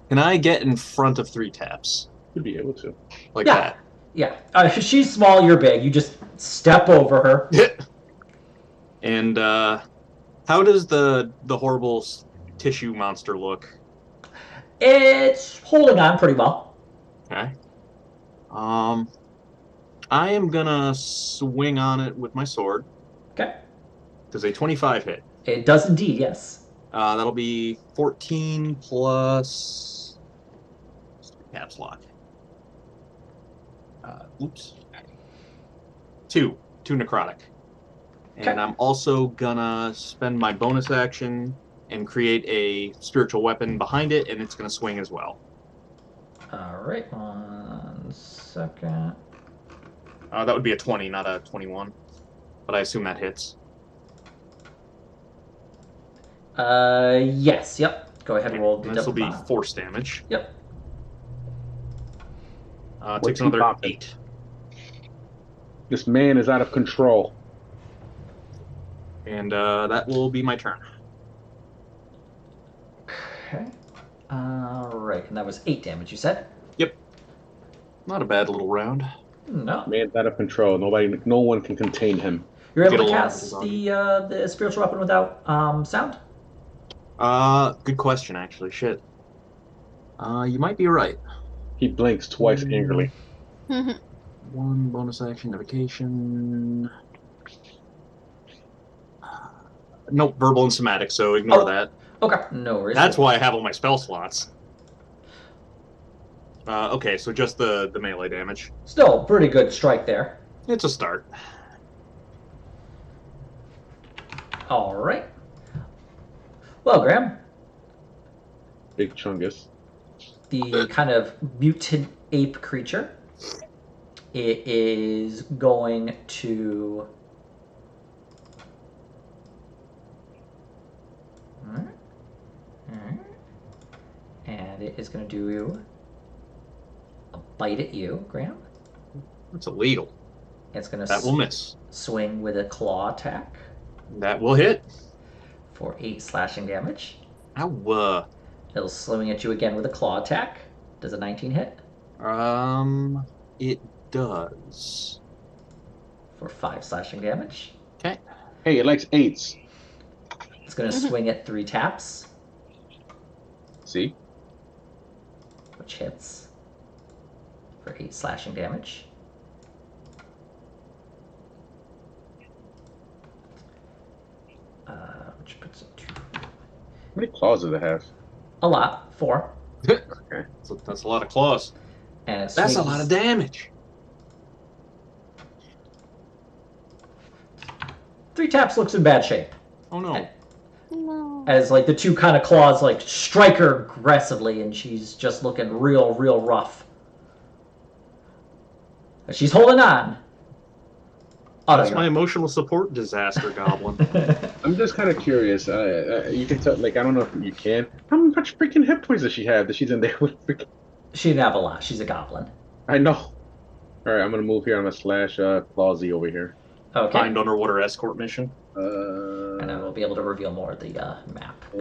Can I get in front of 3 taps Should be able to. like Yeah. that? Yeah. She's small, you're big. You just step over her. And how does the horrible tissue monster look? It's holding on pretty well. Okay. I am gonna swing on it with my sword. Okay. Does a 25 hit? It does indeed, yes. That'll be 14 plus caps lock. Oops. Two necrotic. And Okay. I'm also gonna spend my bonus action and create a spiritual weapon behind it, and it's gonna swing as well. All right. 1 second. That would be a 20, not a 21. But I assume that hits. Yes. Yep. Go ahead and roll the And this will be double. force damage. Yep. Takes What's he another popping? 8. This man is out of control. And that will be my turn. Okay. All right. And that was 8 damage, you said? Yep. Not a bad little round. No. Man's out of control. No one can contain him. You're able Get to along cast with his the spiritual weapon without sound? Good question, actually. Shit. You might be right. He blinks twice angrily. 1 bonus action, evocation. Nope, verbal and somatic, so ignore that. Okay. No worries. That's why I have all my spell slots. Okay, so just the melee damage. Still pretty good strike there. It's a start. All right. Well, Graham, Big Chungus. the kind of mutant ape creature, it is going to. And it is going to do a bite at you, Graham. That's illegal. It's going to That will miss. swing with a claw attack That will hit. for 8 slashing damage. Ow. It'll swing at you again with a claw attack. Does a 19 hit? It does. For 5 slashing damage. Okay. Hey, it likes 8s. It's going to swing at 3 taps, See? which hits for 8 slashing damage. Which puts it to How many claws does it have? a lot, 4. Okay. So that's a lot of claws. And it That's a swings lot of damage. 3 taps looks in bad shape. Oh no. No. As like the 2 kind of claws like strike her aggressively, and she's just looking real rough. But she's holding on. Oh, That's no, my emotional support disaster goblin. I'm just kind of curious. You can tell, like, I don't know if you can. How much freaking hit points does she have that she's in there with freaking... She didn't have a lot. She's a goblin. I know. All right, I'm going to move here. I'm going to slash Clawsy over here. Okay. Find underwater escort mission. And I will be able to reveal more of the map. I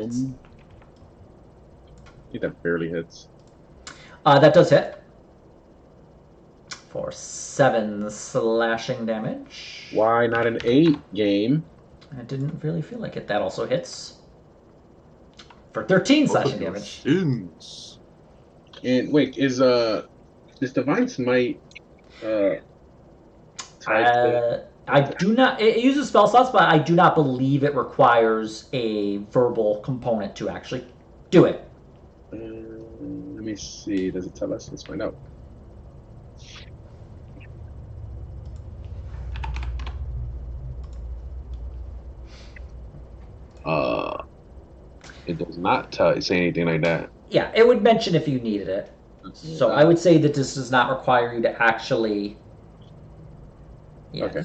think that barely hits. That does hit. For 7 slashing damage. Why not an 8 game? I didn't really feel like it. That also hits. For 13 slashing damage. Sins. And wait, is Divine Smite tied to... I do not. It uses spell slots, but I do not believe it requires a verbal component to actually do it. Let me see. Does it tell us? Let's find out. It does not say anything like that. Yeah, it would mention if you needed it. So I would say that this does not require you to actually. Yeah. Okay.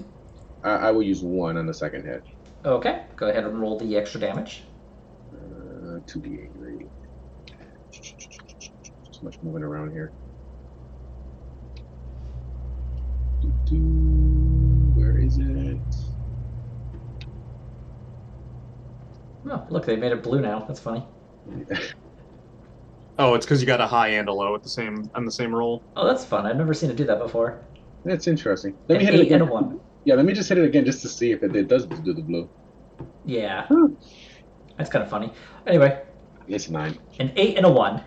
I will use 1 on the second hit. Okay. Go ahead and roll the extra damage. 2d8. Right? So much moving around here. Where is it? Oh, look, they made it blue now. That's funny. Oh, it's because you got a high and a low at the same on the same roll. Oh, that's fun. I've never seen it do that before. That's interesting. Let me An hit it 8 and again. a 1. Yeah, let me just hit it again just to see if it does do the blue. Yeah. That's kind of funny. Anyway, It's 9. an 8 and a 1.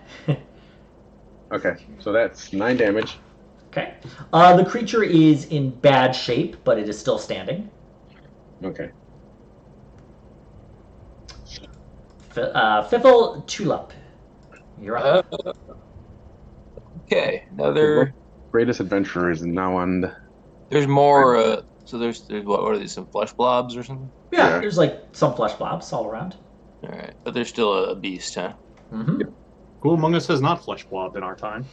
Okay, so that's 9 damage. Okay. The creature is in bad shape, but it is still standing. Okay. Fiffle Tulip. You're up. Okay, another. Greatest adventurer is now on. There's more. So there's what are these? Some flesh blobs or something? Yeah, Yeah. there's like some flesh blobs all around. All right, but there's still a beast, huh? Mm-hmm. Who among us has not flesh blobbed in our time?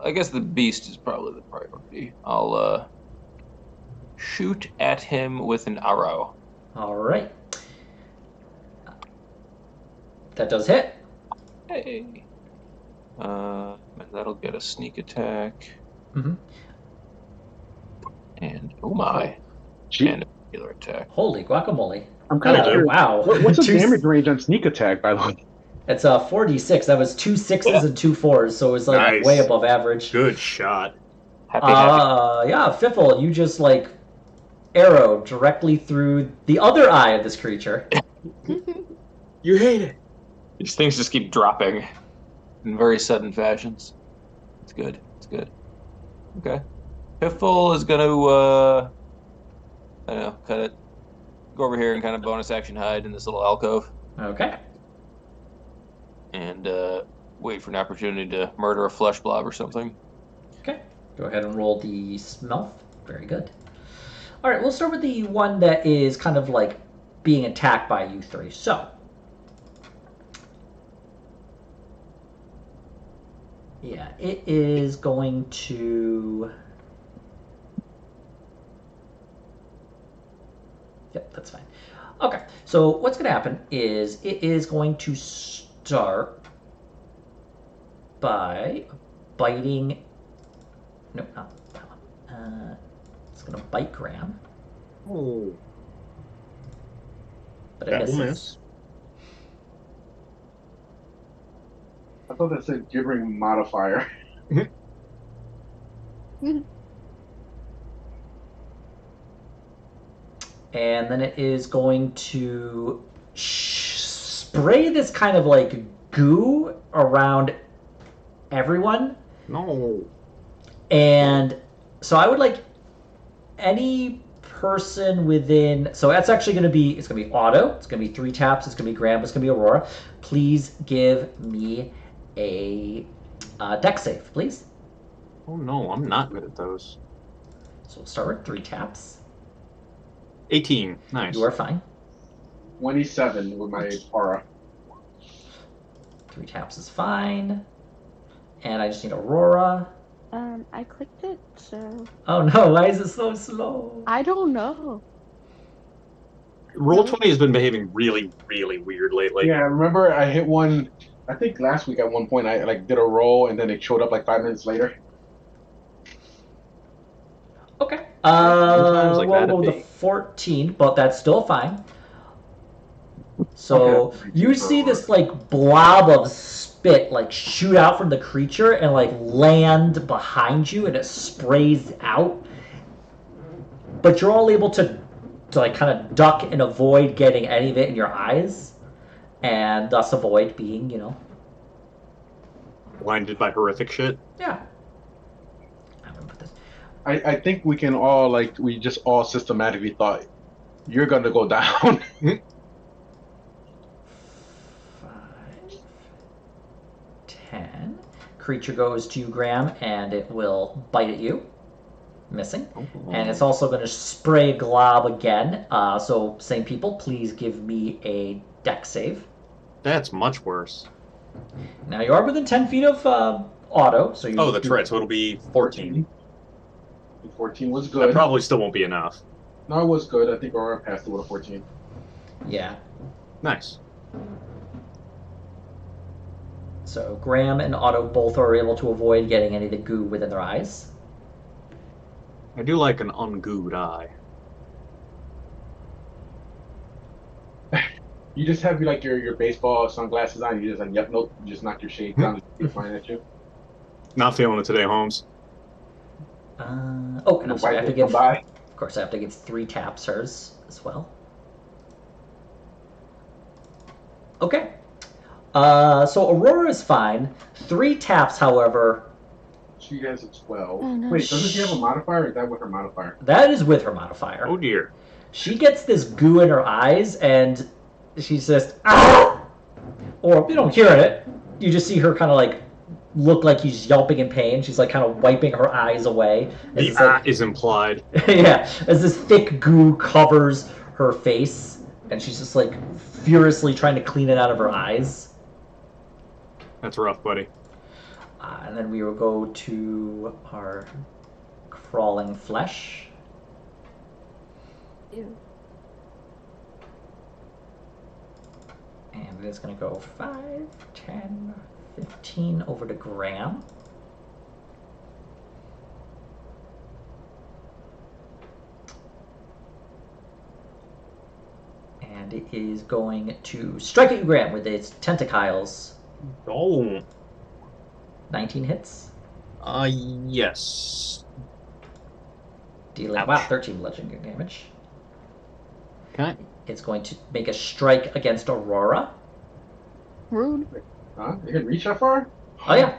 I guess the beast is probably the priority. I'll shoot at him with an arrow. All right. That does hit. Hey. And that'll get a sneak attack. Mm-hmm. And oh my. Gee, And a regular attack. Holy guacamole. I'm kind of That'll do. curious. Wow. What's the Two- damage range on sneak attack, by the way? It's a 4d6. That was 2 6s and 2 4s, so it was like Nice. way above average. Good shot. Happy. Yeah, Fiffle, you just like arrow directly through the other eye of this creature. You hate it. These things just keep dropping in very sudden fashions. It's good. It's good. Okay. Piffle is going to, I don't know, cut it. Go over here and kind of bonus action hide in this little alcove. Okay. And wait for an opportunity to murder a flesh blob or something. Okay. Go ahead and roll the stealth. Very good. All right, we'll start with the one that is kind of like being attacked by you three. So, yeah, it is going to. Yep, that's fine. Okay, so what's going to happen is it is going to start by biting. No, not that one. It's going to bite Graham, Oh, but it that will misses. miss. I thought that said gibbering modifier. And then it is going to spray this kind of like goo around everyone. No. And so I would like any person within. So that's actually going to be. It's going to be Otto. It's going to be 3 taps. It's going to be Graham. It's going to be Aurora. Please give me a deck save, please. Oh no, I'm not good at those. So we'll start with 3 taps. 18. Nice. You are fine. 27 with my aura. 3 taps is fine. And I just need Aurora. I clicked it, so Oh no, why is it so slow? I don't know. Roll20 has been behaving really, really weird lately. Yeah, remember I hit one. I think last week at one point I like did a roll and then it showed up like 5 minutes later. Okay. Sometimes like We'll that go it with the be. 14, but that's still fine. So Okay. you see this like blob of spit like shoot out from the creature and like land behind you, and it sprays out. But you're all able to like kind of duck and avoid getting any of it in your eyes, and thus avoid being, Blinded by horrific shit. yeah. I'm gonna put this. I think we can all we just all systematically thought you're gonna go down. 5, 10. Creature goes to Graham, and it will bite at you, missing. And it's also going to spray a glob again. So same people, please give me a deck save. That's much worse. Now you are within 10 feet of Otto, so you. Oh, that's right. So it'll be 14. 14 was That good. probably still won't be enough. No, it was good. I think Aurora passed it with a 14. Yeah. Nice. So Graham and Otto both are able to avoid getting any of the goo within their eyes. I do like an ungooed eye. You just have like your baseball sunglasses on. You just like, yep, nope. You just knock your shades down. Just keep flying at you. Not feeling it today, Holmes. Oh, and The I'm sorry. I white have to will give. come by. Of course, I have to give 3 taps hers as well. Okay. So Aurora is fine. 3 taps, however, She has a 12. Oh, no. Wait, doesn't she have a modifier? Or is that with her modifier? that is with her modifier. Oh dear. She gets this goo in her eyes, and she says, "Ah!" Or you don't hear it. You just see her kind of like look like she's yelping in pain. She's like kind of wiping her eyes away. As The it's like, is implied. yeah, as this thick goo covers her face, and she's just like furiously trying to clean it out of her eyes. That's rough, buddy. And then we will go to our crawling flesh. Ew. And it is going to go 5, 10, 15 over to Graham. And it is going to strike at you, Graham, with its tentacles. Oh. 19 hits. Yes. Dealing, Ouch. wow, 13 bludgeoning damage. Okay. It's going to make a strike against Aurora. Rude. Huh? You can reach that far? Oh, yeah.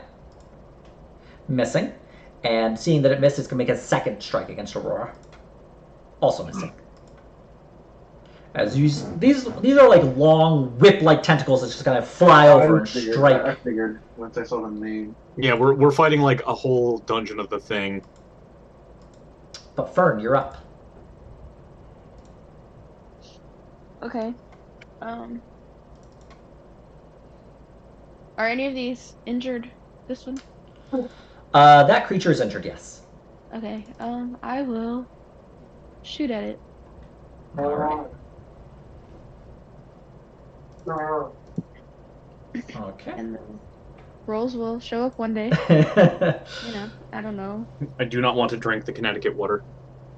Missing. And seeing that it missed, it's going to make a second strike against Aurora. Also missing. As these are like long whip-like tentacles that's just going to fly over and strike. I figured once I saw the name. Yeah, we're fighting like a whole dungeon of the thing. But Fern, you're up. Okay. Are any of these injured? This one? That creature is injured, yes. Okay. I will shoot at it. All right. Okay. And the rolls will show up one day. You know, I don't know. I do not want to drink the Connecticut water.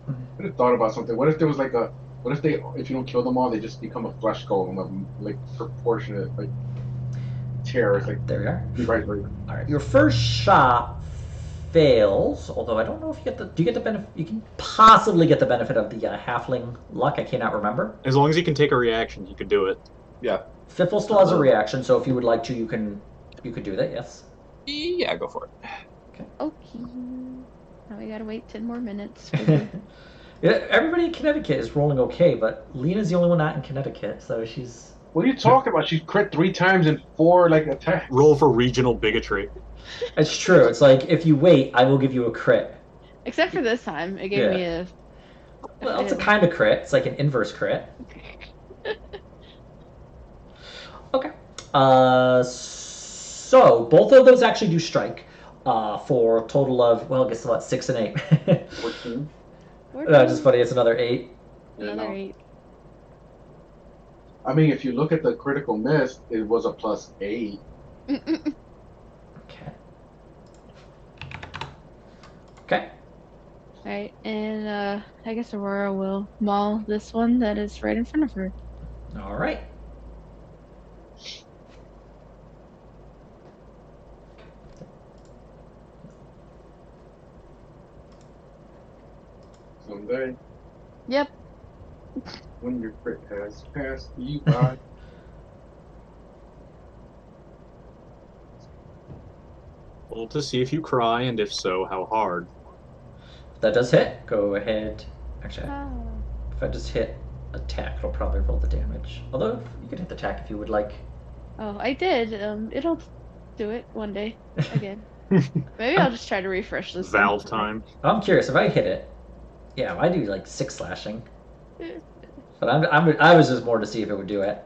I just thought about something. What if there was like a? What if if you don't kill them all, they just become a flesh golem of like proportionate like tears? Like There we are. right. All right. Your first shot fails, although I don't know if you get the. Do you get the benefit? You can possibly get the benefit of the halfling luck. I cannot remember. As long as he can take a reaction, he could do it. Yeah. Fiffle still has a reaction, so if you would like to, you could do that. Yes. Yeah, go for it. Okay. Now we gotta wait 10 more minutes. For the... Yeah, everybody in Connecticut is rolling okay, but Lena's the only one not in Connecticut, so she's. What are you talking about? She crit 3 times in 4 like attacks. Roll for regional bigotry. It's true. It's like if you wait, I will give you a crit. Except for this time, it gave me a. Well, it's a kind of crit. It's like an inverse crit. Okay. So both of those actually do strike. For a total of, well, I guess about 6 and 8. 14. Just funny. It's another 8. Another 8. I mean, if you look at the critical miss, it was a +8. Okay. Okay. Alright, and I guess Aurora will maul this one that is right in front of her. All right. Someday, Yep. when your crit has passed you by. Roll to see if you cry, and if so, how hard. That does hit. Go ahead. Actually, Oh. if I just hit attack, it'll probably roll the damage. Although you can hit the attack if you would like. Oh, I did. It'll do it one day again. Maybe I'll just try to refresh this. Valve time. I'm curious if I hit it. Yeah, I do like 6 slashing. But I was just more to see if it would do it.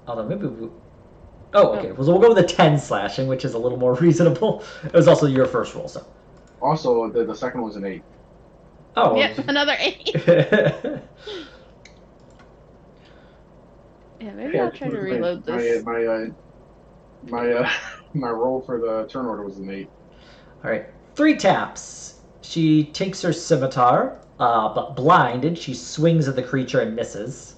Although maybe we... Oh, okay. Well, so we'll go with the 10 slashing, which is a little more reasonable. It was also your first roll, so. Also, the second was an 8. Oh. Yep, another 8. Yeah, maybe I'll try to reload this. My roll for the turn order was an 8. All right. 3 taps. She takes her scimitar, but blinded, she swings at the creature and misses.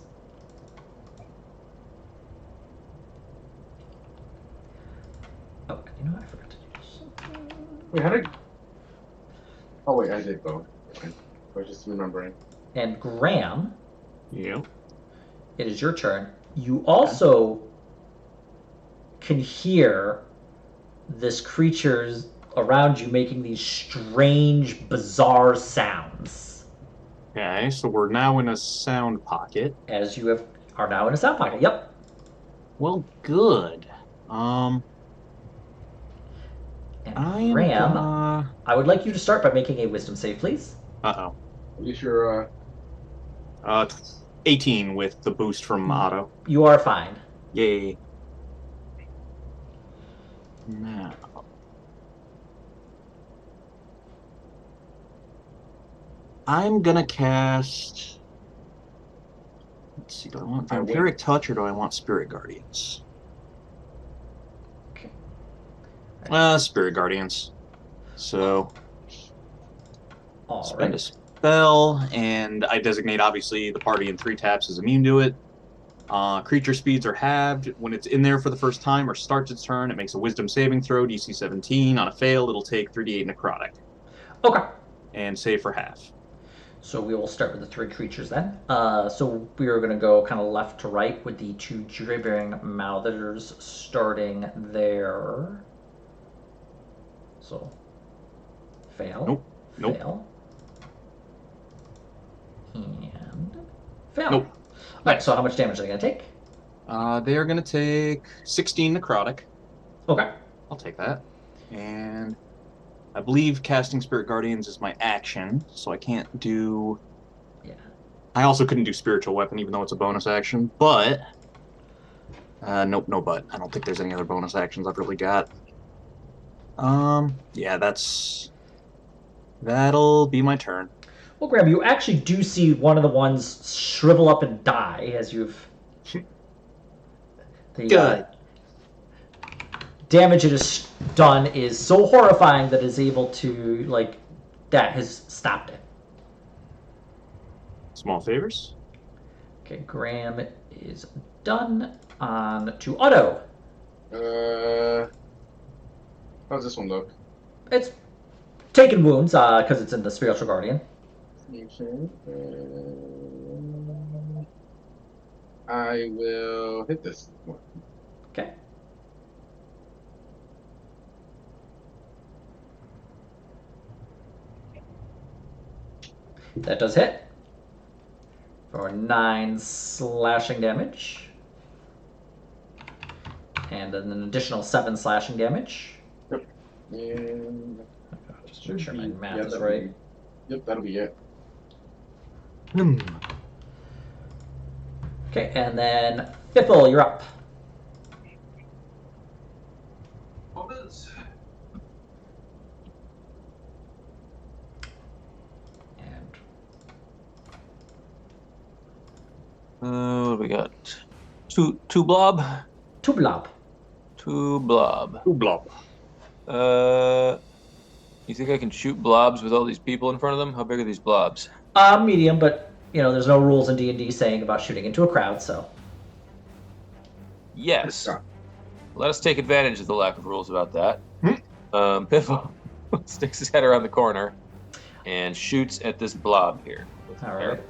Oh, you know what? I forgot to do something. Wait, how did? Oh wait, I did go. I was just remembering. And Graham, Yeah. it is your turn. You also can hear this creature's around you making these strange, bizarre sounds. Okay, so we're now in a sound pocket. As you are now in a sound pocket. Yep. Well, good. And I am Graham, gonna. I would like you to start by making a wisdom save, please. Uh-oh. At least you're 18 with the boost from Otto. You are fine. Yay. Now. I'm gonna cast. Let's see, do I want Vampiric Touch or do I want Spirit Guardians? Okay. Spirit Guardians. So All spend a right. spell, and I designate obviously the party in 3 taps is immune to it. Creature speeds are halved when it's in there for the first time or starts its turn. It makes a Wisdom saving throw, DC 17. On a fail, it'll take 3d8 necrotic Okay. and save for half. So we will start with the 3 creatures then. So we are going to go kind of left to right with the 2 gibbering mouthers starting there. So fail. Nope. Fail. And fail. Nope. All right, so how much damage are they going to take? They are going to take 16 necrotic. Okay. I'll take that. And I believe casting Spirit Guardians is my action, so I can't do... Yeah. I also couldn't do Spiritual Weapon, even though it's a bonus action, but... Nope, no but. I don't think there's any other bonus actions I've really got. Yeah, that'll be my turn. Well, Graham, you actually do see one of the ones shrivel up and die as you've... Good. Damage it has done is so horrifying that it's able to, like, that has stopped it. Small favors. Okay, Graham is done. On to Otto. How's this one look? It's taken wounds because it's in the Spiritual Guardian. I will hit this one. Okay. That does hit for 9 slashing damage. And then an additional 7 slashing damage. And Just make sure my math is that'll right. Yep, that'll be it. Okay, and then Fippel, you're up. And What do we got? Two blob? Tublob. Two blob. Ooh, blob. You think I can shoot blobs with all these people in front of them? How big are these blobs? Medium, but you know, there's no rules in D&D saying about shooting into a crowd, so. Yes. Let us take advantage of the lack of rules about that. Piffle sticks his head around the corner and shoots at this blob here. All right.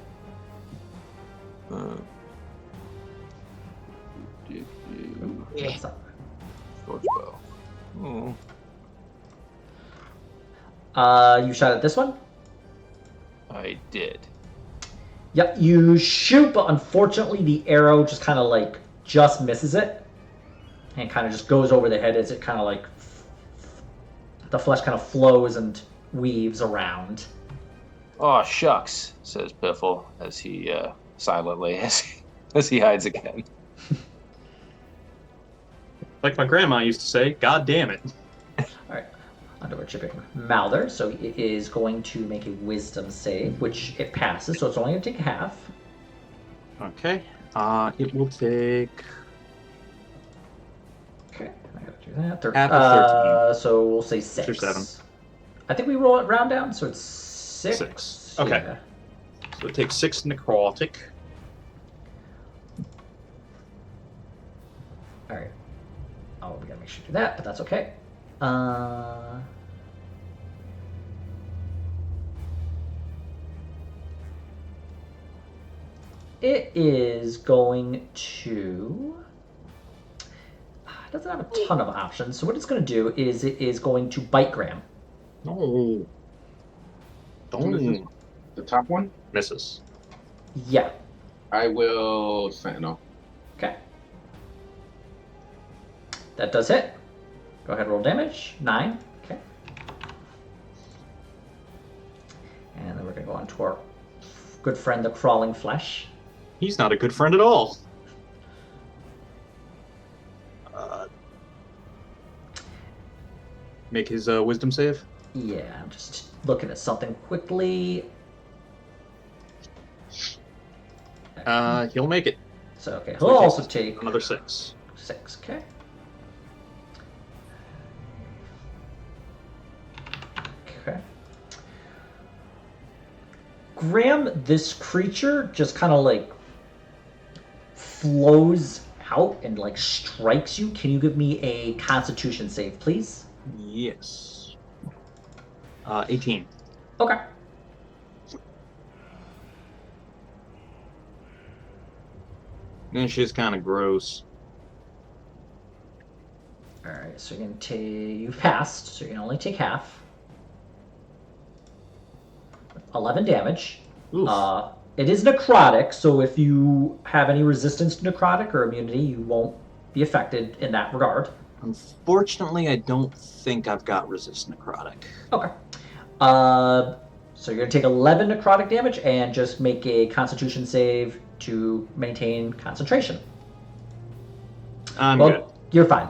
What's up? Torch bow. Ooh. You shot at this one? I did. Yep, you shoot, but unfortunately the arrow just kind of like just misses it and kind of just goes over the head as it kind of like the flesh kind of flows and weaves around. Oh, shucks, says Piffle as he silently as he hides again. Like my grandma used to say, God damn it. All right, onto our chipping Mouther. So it is going to make a wisdom save, which it passes, so it's only going to take half. Okay. It will take... Okay, I gotta do that. Half of 13. So we'll say 6. Or 7. I think we roll it round down, so it's 6. 6. Okay. Yeah. So it takes 6 necrotic. All right. Oh, we gotta make sure to do that, but that's okay. It is going to. It doesn't have a ton of options, so what it's going to do is it is going to bite Graham. No. Don't. The top one? Misses. Yeah. I will Sentinel. Okay. That does hit. Go ahead, roll damage. 9. Okay. And then we're going to go on to our good friend, the Crawling Flesh. He's not a good friend at all. Make his wisdom save. Yeah, I'm just looking at something quickly. He'll make it. So, okay, So he'll he also takes take another 6. 6, okay. Okay. Graham, this creature just kind of like flows out and like strikes you. Can you give me a Constitution save, please? Yes. 18. Okay. And she's kind of gross. All right, so you're gonna take. You passed, so you can only take half. 11 damage. Oof. It is necrotic, so if you have any resistance to necrotic or immunity, you won't be affected in that regard. Unfortunately, I don't think I've got resist necrotic. Okay. So you're gonna take 11 necrotic damage and just make a Constitution save to maintain concentration. I'm good. You're fine.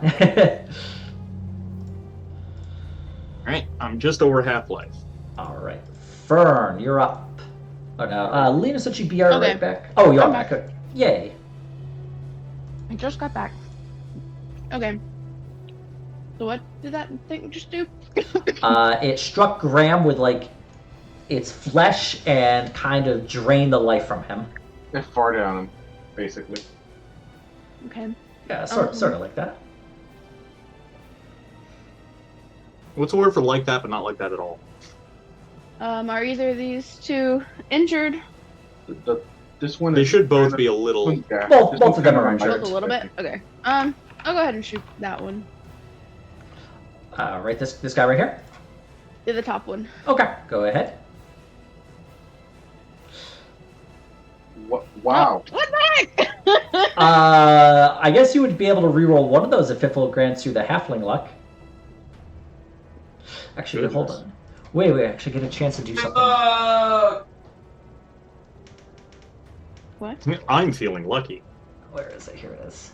Alright, I'm just over half-life. All right, Fern, you're up. Oh no, Lena said she'd be right Okay. back. Oh, you're I'm back. back. Yay. I just got back. Okay. So what did that thing just do? It struck Graham with like its flesh and kind of drained the life from him. It farted on him, basically. Okay. Yeah, sort of like that. What's the word for like that, but not like that at all? Are either of these two injured? This one. They is should both kinda- be a little... Yeah, Both- this both one's of them kinda are on injured. my Both a little bit? Okay. I'll go ahead and shoot that one. Right, this guy right here. The top one. Okay, go ahead. Wow. Oh, what the heck? I guess you would be able to reroll one of those if Fiffle grants you the halfling luck. Actually, Goodness. hold on. Wait, actually get a chance to do something. What? I'm feeling lucky. Where is it? Here it is.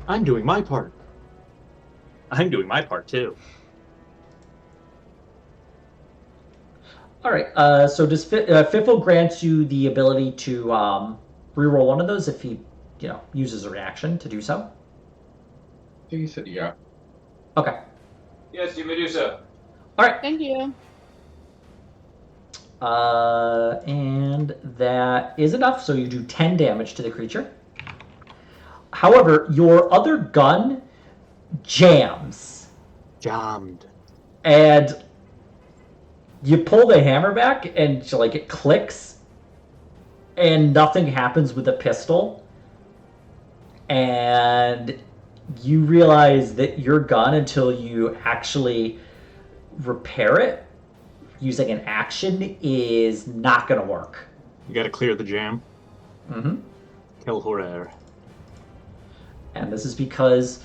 I'm doing my part. I'm doing my part, too. All right. So does Fiffle grants you the ability to reroll one of those if he, uses a reaction to do so? I think he said yeah. Okay. Yes, you may do so. All right. Thank you. And that is enough. So you do 10 damage to the creature. However, your other gun jams, Jammed. and you pull the hammer back, and like it clicks, and nothing happens with the pistol. And you realize that your gun, until you actually repair it using an action, is not going to work. You gotta clear the jam. Mm-hmm. Quel horror. And this is because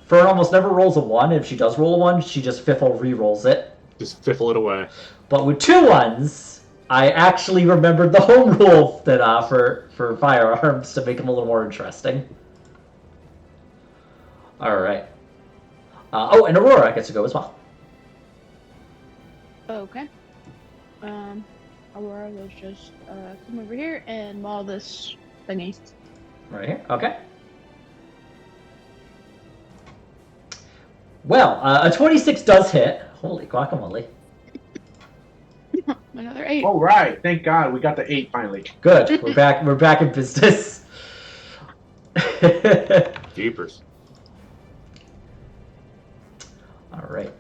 Fern almost never rolls a 1. If she does roll a 1, she just Fiffle re-rolls it. Just fiffle it away. But with 2 1s, I actually remembered the home rule that for firearms to make them a little more interesting. All right. And Aurora gets to go as well. Okay. Aurora will just come over here and maul this thingy. Right here. Okay. Well, a 26 does hit. Holy guacamole. Another 8. All right, thank God we got the 8 finally. Good. We're back. We're back in business. Jeepers. All right.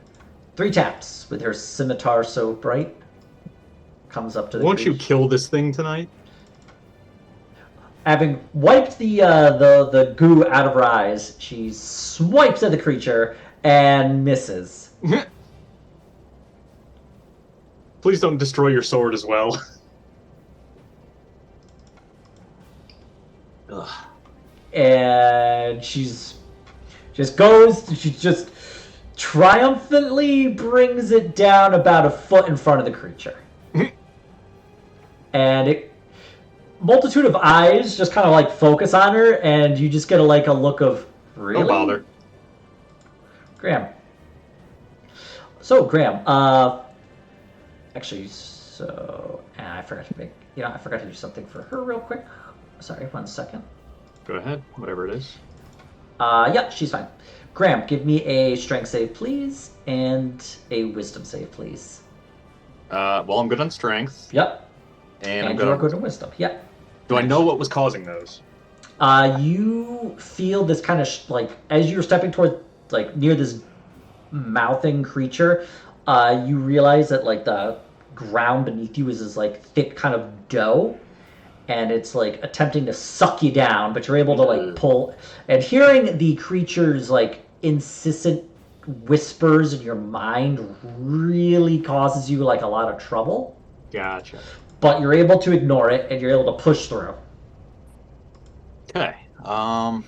3 taps with her scimitar so bright. Comes up to the Won't you creature. kill this thing tonight? Having wiped the goo out of her eyes, she swipes at the creature and misses. Please don't destroy your sword as well. Ugh. And she just triumphantly brings it down about a foot in front of the creature. And multitude of eyes just kind of like focus on her, and you just get a look of, really? Don't bother. Graham. So Graham, actually, I forgot to do something for her real quick. Sorry, 1 second. Go ahead, whatever it is. Yeah, she's fine. Graham, give me a strength save, please, and a wisdom save, please. Well, I'm good on strength. Yep. And I'm you're good good on... in wisdom. Yep. Do I know what was causing those? You feel this kind of as you're stepping toward near this mouthing creature, you realize that the ground beneath you is this thick kind of dough, and it's attempting to suck you down, but you're able to pull. And hearing the creature's insistent whispers in your mind really causes you a lot of trouble. Gotcha. But you're able to ignore it, and you're able to push through. Okay. And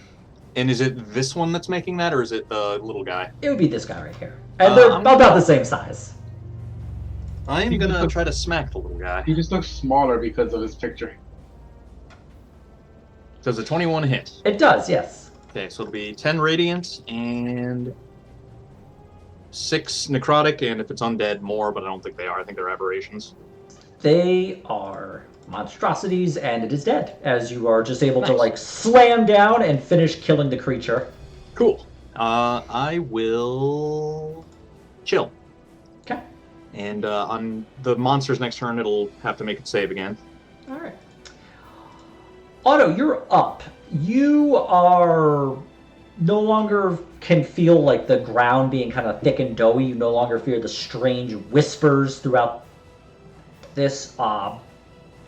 is it this one that's making that, or is it the little guy? It would be this guy right here, and they're about the same size. I'm gonna try to smack the little guy. He just looks smaller because of his picture. Does a 21 hit? It does, yes. Okay, so it'll be 10 radiant and 6 necrotic, and if it's undead, more, but I don't think they are. I think they're aberrations. They are monstrosities, and it is dead, as you are just able to slam down and finish killing the creature. Cool. I will chill. Okay. And on the monster's next turn, it'll have to make its save again. All right. Otto, you're up. You are no longer can feel the ground being kind of thick and doughy. You no longer fear the strange whispers throughout this.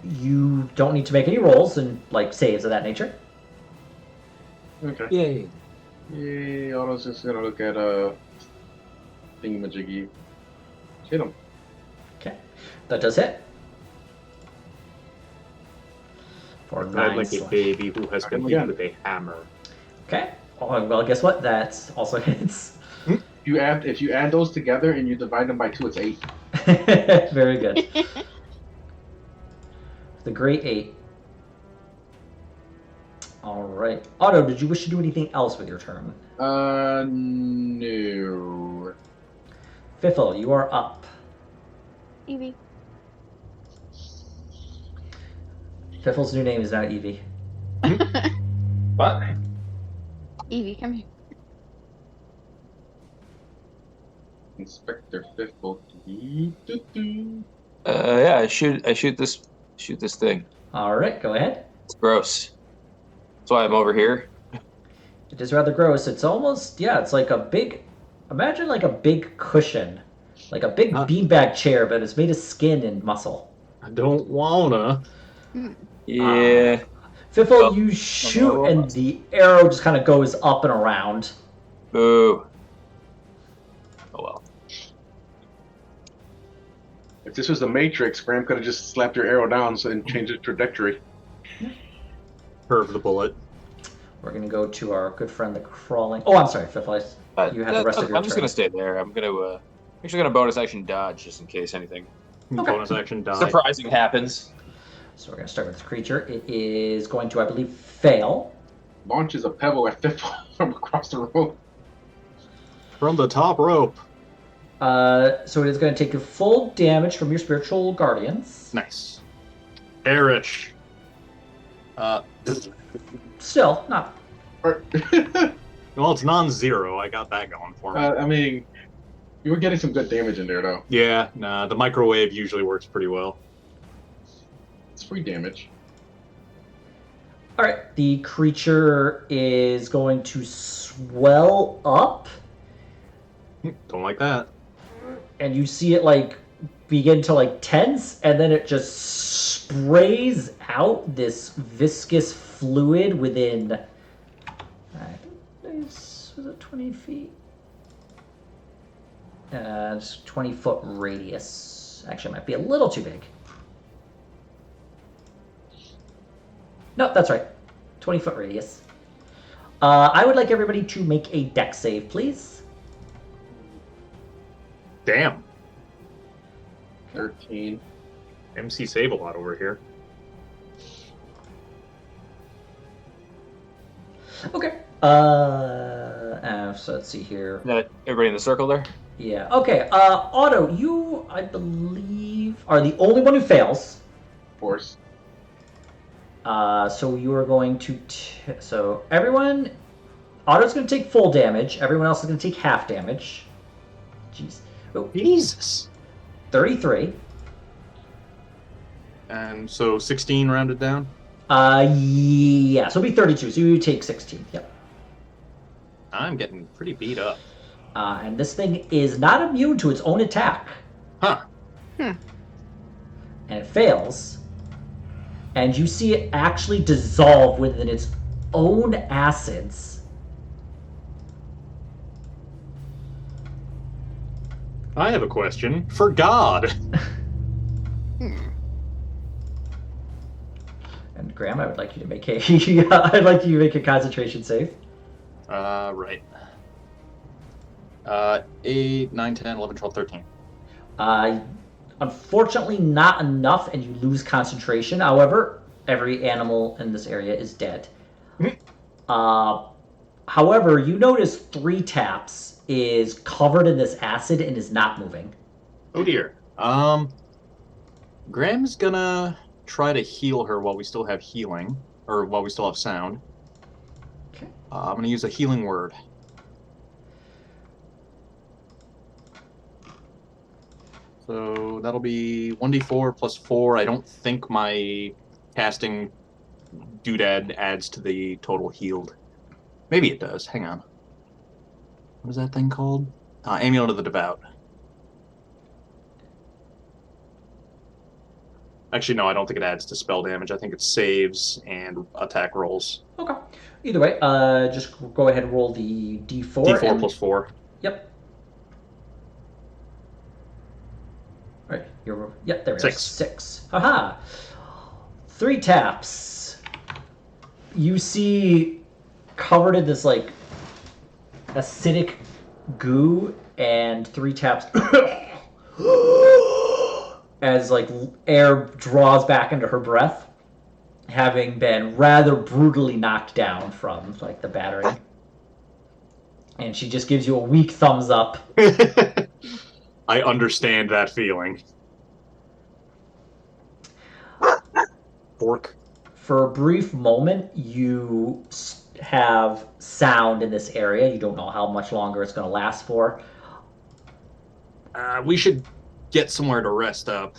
You don't need to make any rolls and saves of that nature. Okay. Yay. Yay, Otto's just gonna look at thingamajiggy. Hit him. Okay. That does hit. For 9 I'm like a slash. baby who has been hit with a hammer. Okay. Oh, well, guess what? That also hits. If you add those together and you divide them by 2, it's 8. Very good. The great 8. All right. Otto, did you wish to do anything else with your turn? No. Fiffle, you are up. Evie. Fiffle's new name is now Evie. What? Evie, come here. Inspector Fiffle. Yeah, I shoot this thing. All right, go ahead. It's gross. That's why I'm over here. It is rather gross. It's almost, it's like a big, imagine a big cushion. Like a big beanbag chair, but it's made of skin and muscle. I don't wanna. Yeah. Fiffle, you shoot and the arrow just kind of goes up and around. Boo. Oh well. If this was the Matrix, Graham could have just slapped your arrow down and changed its trajectory. Curve the bullet. We're going to go to our good friend, the crawling. Oh, I'm sorry, Fiffle. You have the rest of your I'm just turn. gonna stay there. I'm actually gonna bonus action dodge just in case anything Bonus action die. surprising happens. So we're going to start with this creature. It is going to, I believe, fail. Launches a pebble at Fiffle from across the room. From the top rope. So it is going to take your full damage from your spiritual guardians. Nice. Erish. Still, not. Well, it's non-zero. I got that going for me. I mean, You were getting some good damage in there, though. Yeah, nah, the microwave usually works pretty well. It's free damage. All right, the creature is going to swell up, Don't like that. and you see it like begin to like tense, and then it just sprays out this viscous fluid within. Was it 20 feet? It's 20-foot radius. Actually, it might be a little too big. No, that's right. 20-foot radius. I would like everybody to make a dex save, please. Damn. 13. MC Save-A-Lot over here. Okay. So let's see here. Everybody in the circle there? Yeah. Okay. Otto, you, I believe, are the only one who fails. Of course. So you are going to. So everyone, Otto's going to take full damage. Everyone else is going to take half damage. Jeez. Oh, Jesus. 33. And so 16 rounded down? Yeah. So it'll be 32. So you take 16. Yep. I'm getting pretty beat up. And this thing is not immune to its own attack. Huh. And it fails. And you see it actually dissolve within its own acids. I have a question. For God. And Graham, I would like you to make a I'd like you to make a concentration save. Right. 8, 9, 10, 11, 12, 13. Unfortunately, not enough, and you lose concentration. However, every animal in this area is dead. However, you notice 3 taps is covered in this acid and is not moving. Oh dear. Graham's gonna try to heal her while we still have healing, or while we still have sound. Okay. I'm gonna use a healing word. So that'll be 1d4 plus 4. I don't think my casting doodad adds to the total healed. Maybe it does. Hang on. What is that thing called? Amulet of the Devout. Actually, no, I don't think it adds to spell damage. I think it saves and attack rolls. Okay. Either way, just go ahead and roll the d4. D4 plus 4. Yep. All right. Yep, there it is. 6. 6. Haha. 3 taps. You see covered in this like acidic goo, and 3 taps as like air draws back into her breath, having been rather brutally knocked down from like the battery. And she just gives you a weak thumbs up. I understand that feeling. Fork. For a brief moment, you have sound in this area. You don't know how much longer it's going to last for. We should get somewhere to rest up.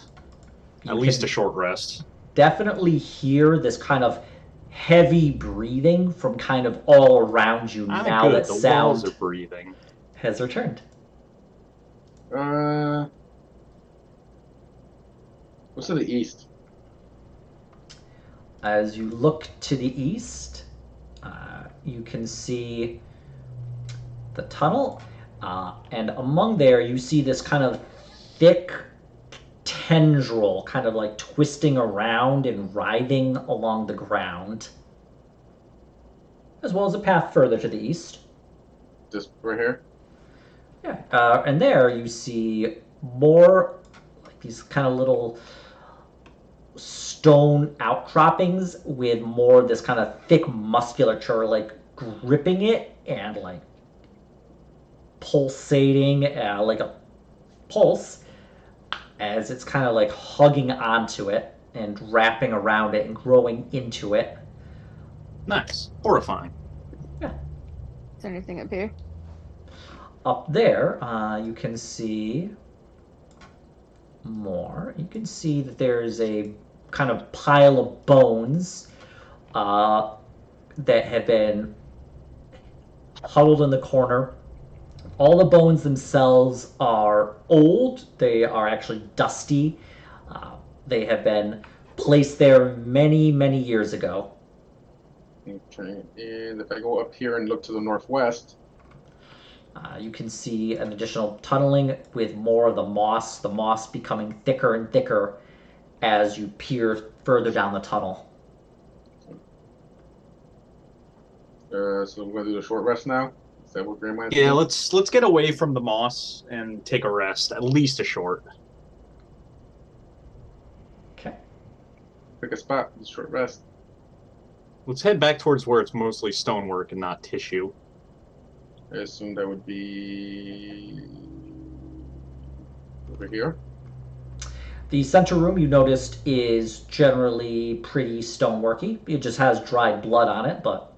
At least a short rest. Definitely hear this kind of heavy breathing from kind of all around you now good. that The sound walls are breathing. has returned. What's to the east? As you look to the east, you can see the tunnel, and among there you see this kind of thick tendril kind of like twisting around and writhing along the ground, as well as a path further to the east. Just right here? Yeah, and there you see more like these kind of little stone outcroppings with more this kind of thick musculature like gripping it and like pulsating like a pulse as it's kind of like hugging onto it and wrapping around it and growing into it. Nice. Horrifying. Is there anything up here? up there, you can see more. You can see that there's a kind of pile of bones that have been huddled in the corner. All the bones themselves are old. They are actually dusty. They have been placed there many, many years ago. Okay, and if I go up here and look to the northwest, You can see an additional tunneling with more of the moss becoming thicker and thicker as you peer further down the tunnel. so we're gonna do the short rest now. Is that what Grandma is Yeah, doing? let's get away from the moss and take a rest, at least a short. Okay. Pick a spot, for the short rest. Let's head back towards where it's mostly stonework and not tissue. I assume that would be over here. The center room you noticed is generally pretty stoneworky. It just has dried blood on it, but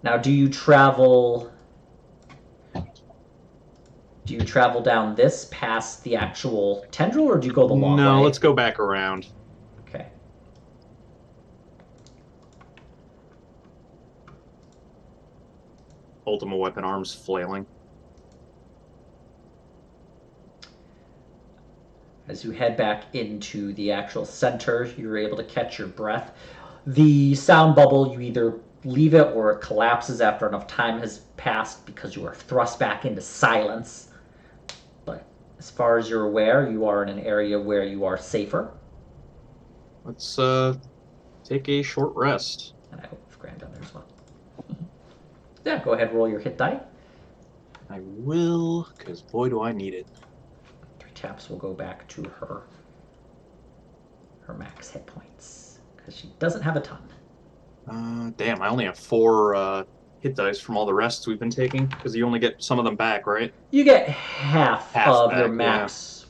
now do you travel down this past the actual tendril, or do you go the long way? No, let's go back around. Okay. Ultima weapon arms flailing. As you head back into the actual center, you're able to catch your breath. The sound bubble, you either leave it or it collapses after enough time has passed because you are thrust back into silence. But as far as you're aware, you are in an area where you are safer. Let's take a short rest. And I hope Graham down there as well. Yeah, go ahead, roll your hit die. I will, because boy do I need it. 3 taps will go back to her max hit points because she doesn't have a ton. Damn, I only have 4 hit dice from all the rests we've been taking, because you only get some of them back, right? You get half of your back, max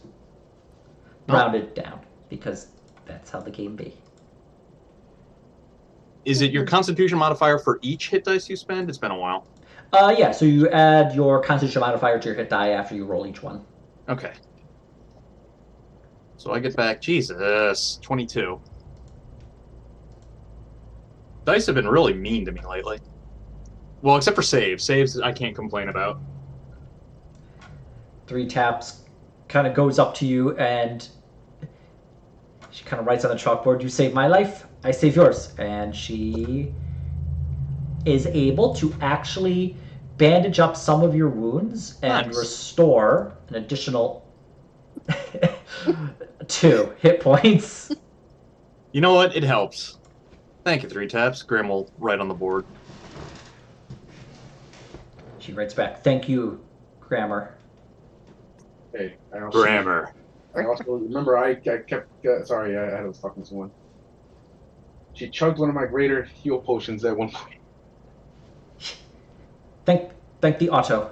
yeah. rounded down because that's how the game be. Is it your constitution modifier for each hit dice you spend? It's been a while. Yeah, so you add your constitution modifier to your hit die after you roll each one. Okay. So I get back, Jesus, 22. Dice have been really mean to me lately. Well, except for saves. Saves I can't complain about. 3 taps kind of goes up to you and she kind of writes on the chalkboard, "You saved my life, I save yours." And she is able to actually bandage up some of your wounds and Nice. restore an additional 2 hit points. You know what? It helps. Thank you, 3 taps. Graham will write on the board. She writes back, "Thank you, Grammar." Hey, I also Grammar. remember I kept sorry, I had was talking to someone. She chugged one of my greater heal potions at one point. Thank the auto.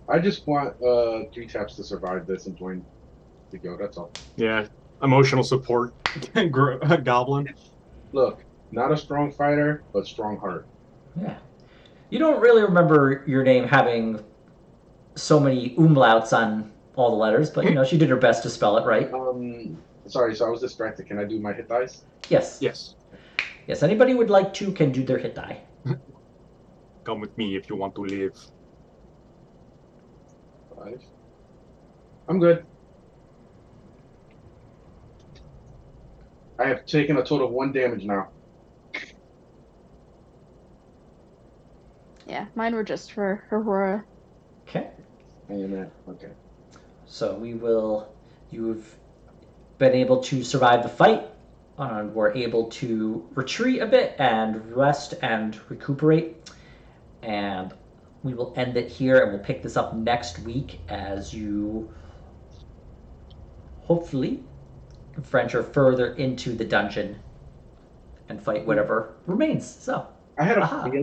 I just want 3 taps to survive this and join the go. That's all. Yeah, emotional support. Goblin. Look, not a strong fighter, but strong heart. Yeah. You don't really remember your name having so many umlauts on all the letters, but she did her best to spell it right. Sorry, so I was distracted. Can I do my hit dice? Yes. Yes. Yes, anybody would like to can do their hit die. Come with me if you want to live. 5. I'm good. I have taken a total of 1 damage now. Yeah, mine were just for Aurora. Okay. Okay. So you've been able to survive the fight, and were able to retreat a bit and rest and recuperate. And we will end it here, and we'll pick this up next week as you hopefully venture further into the dungeon and fight whatever remains. So, I had a feeling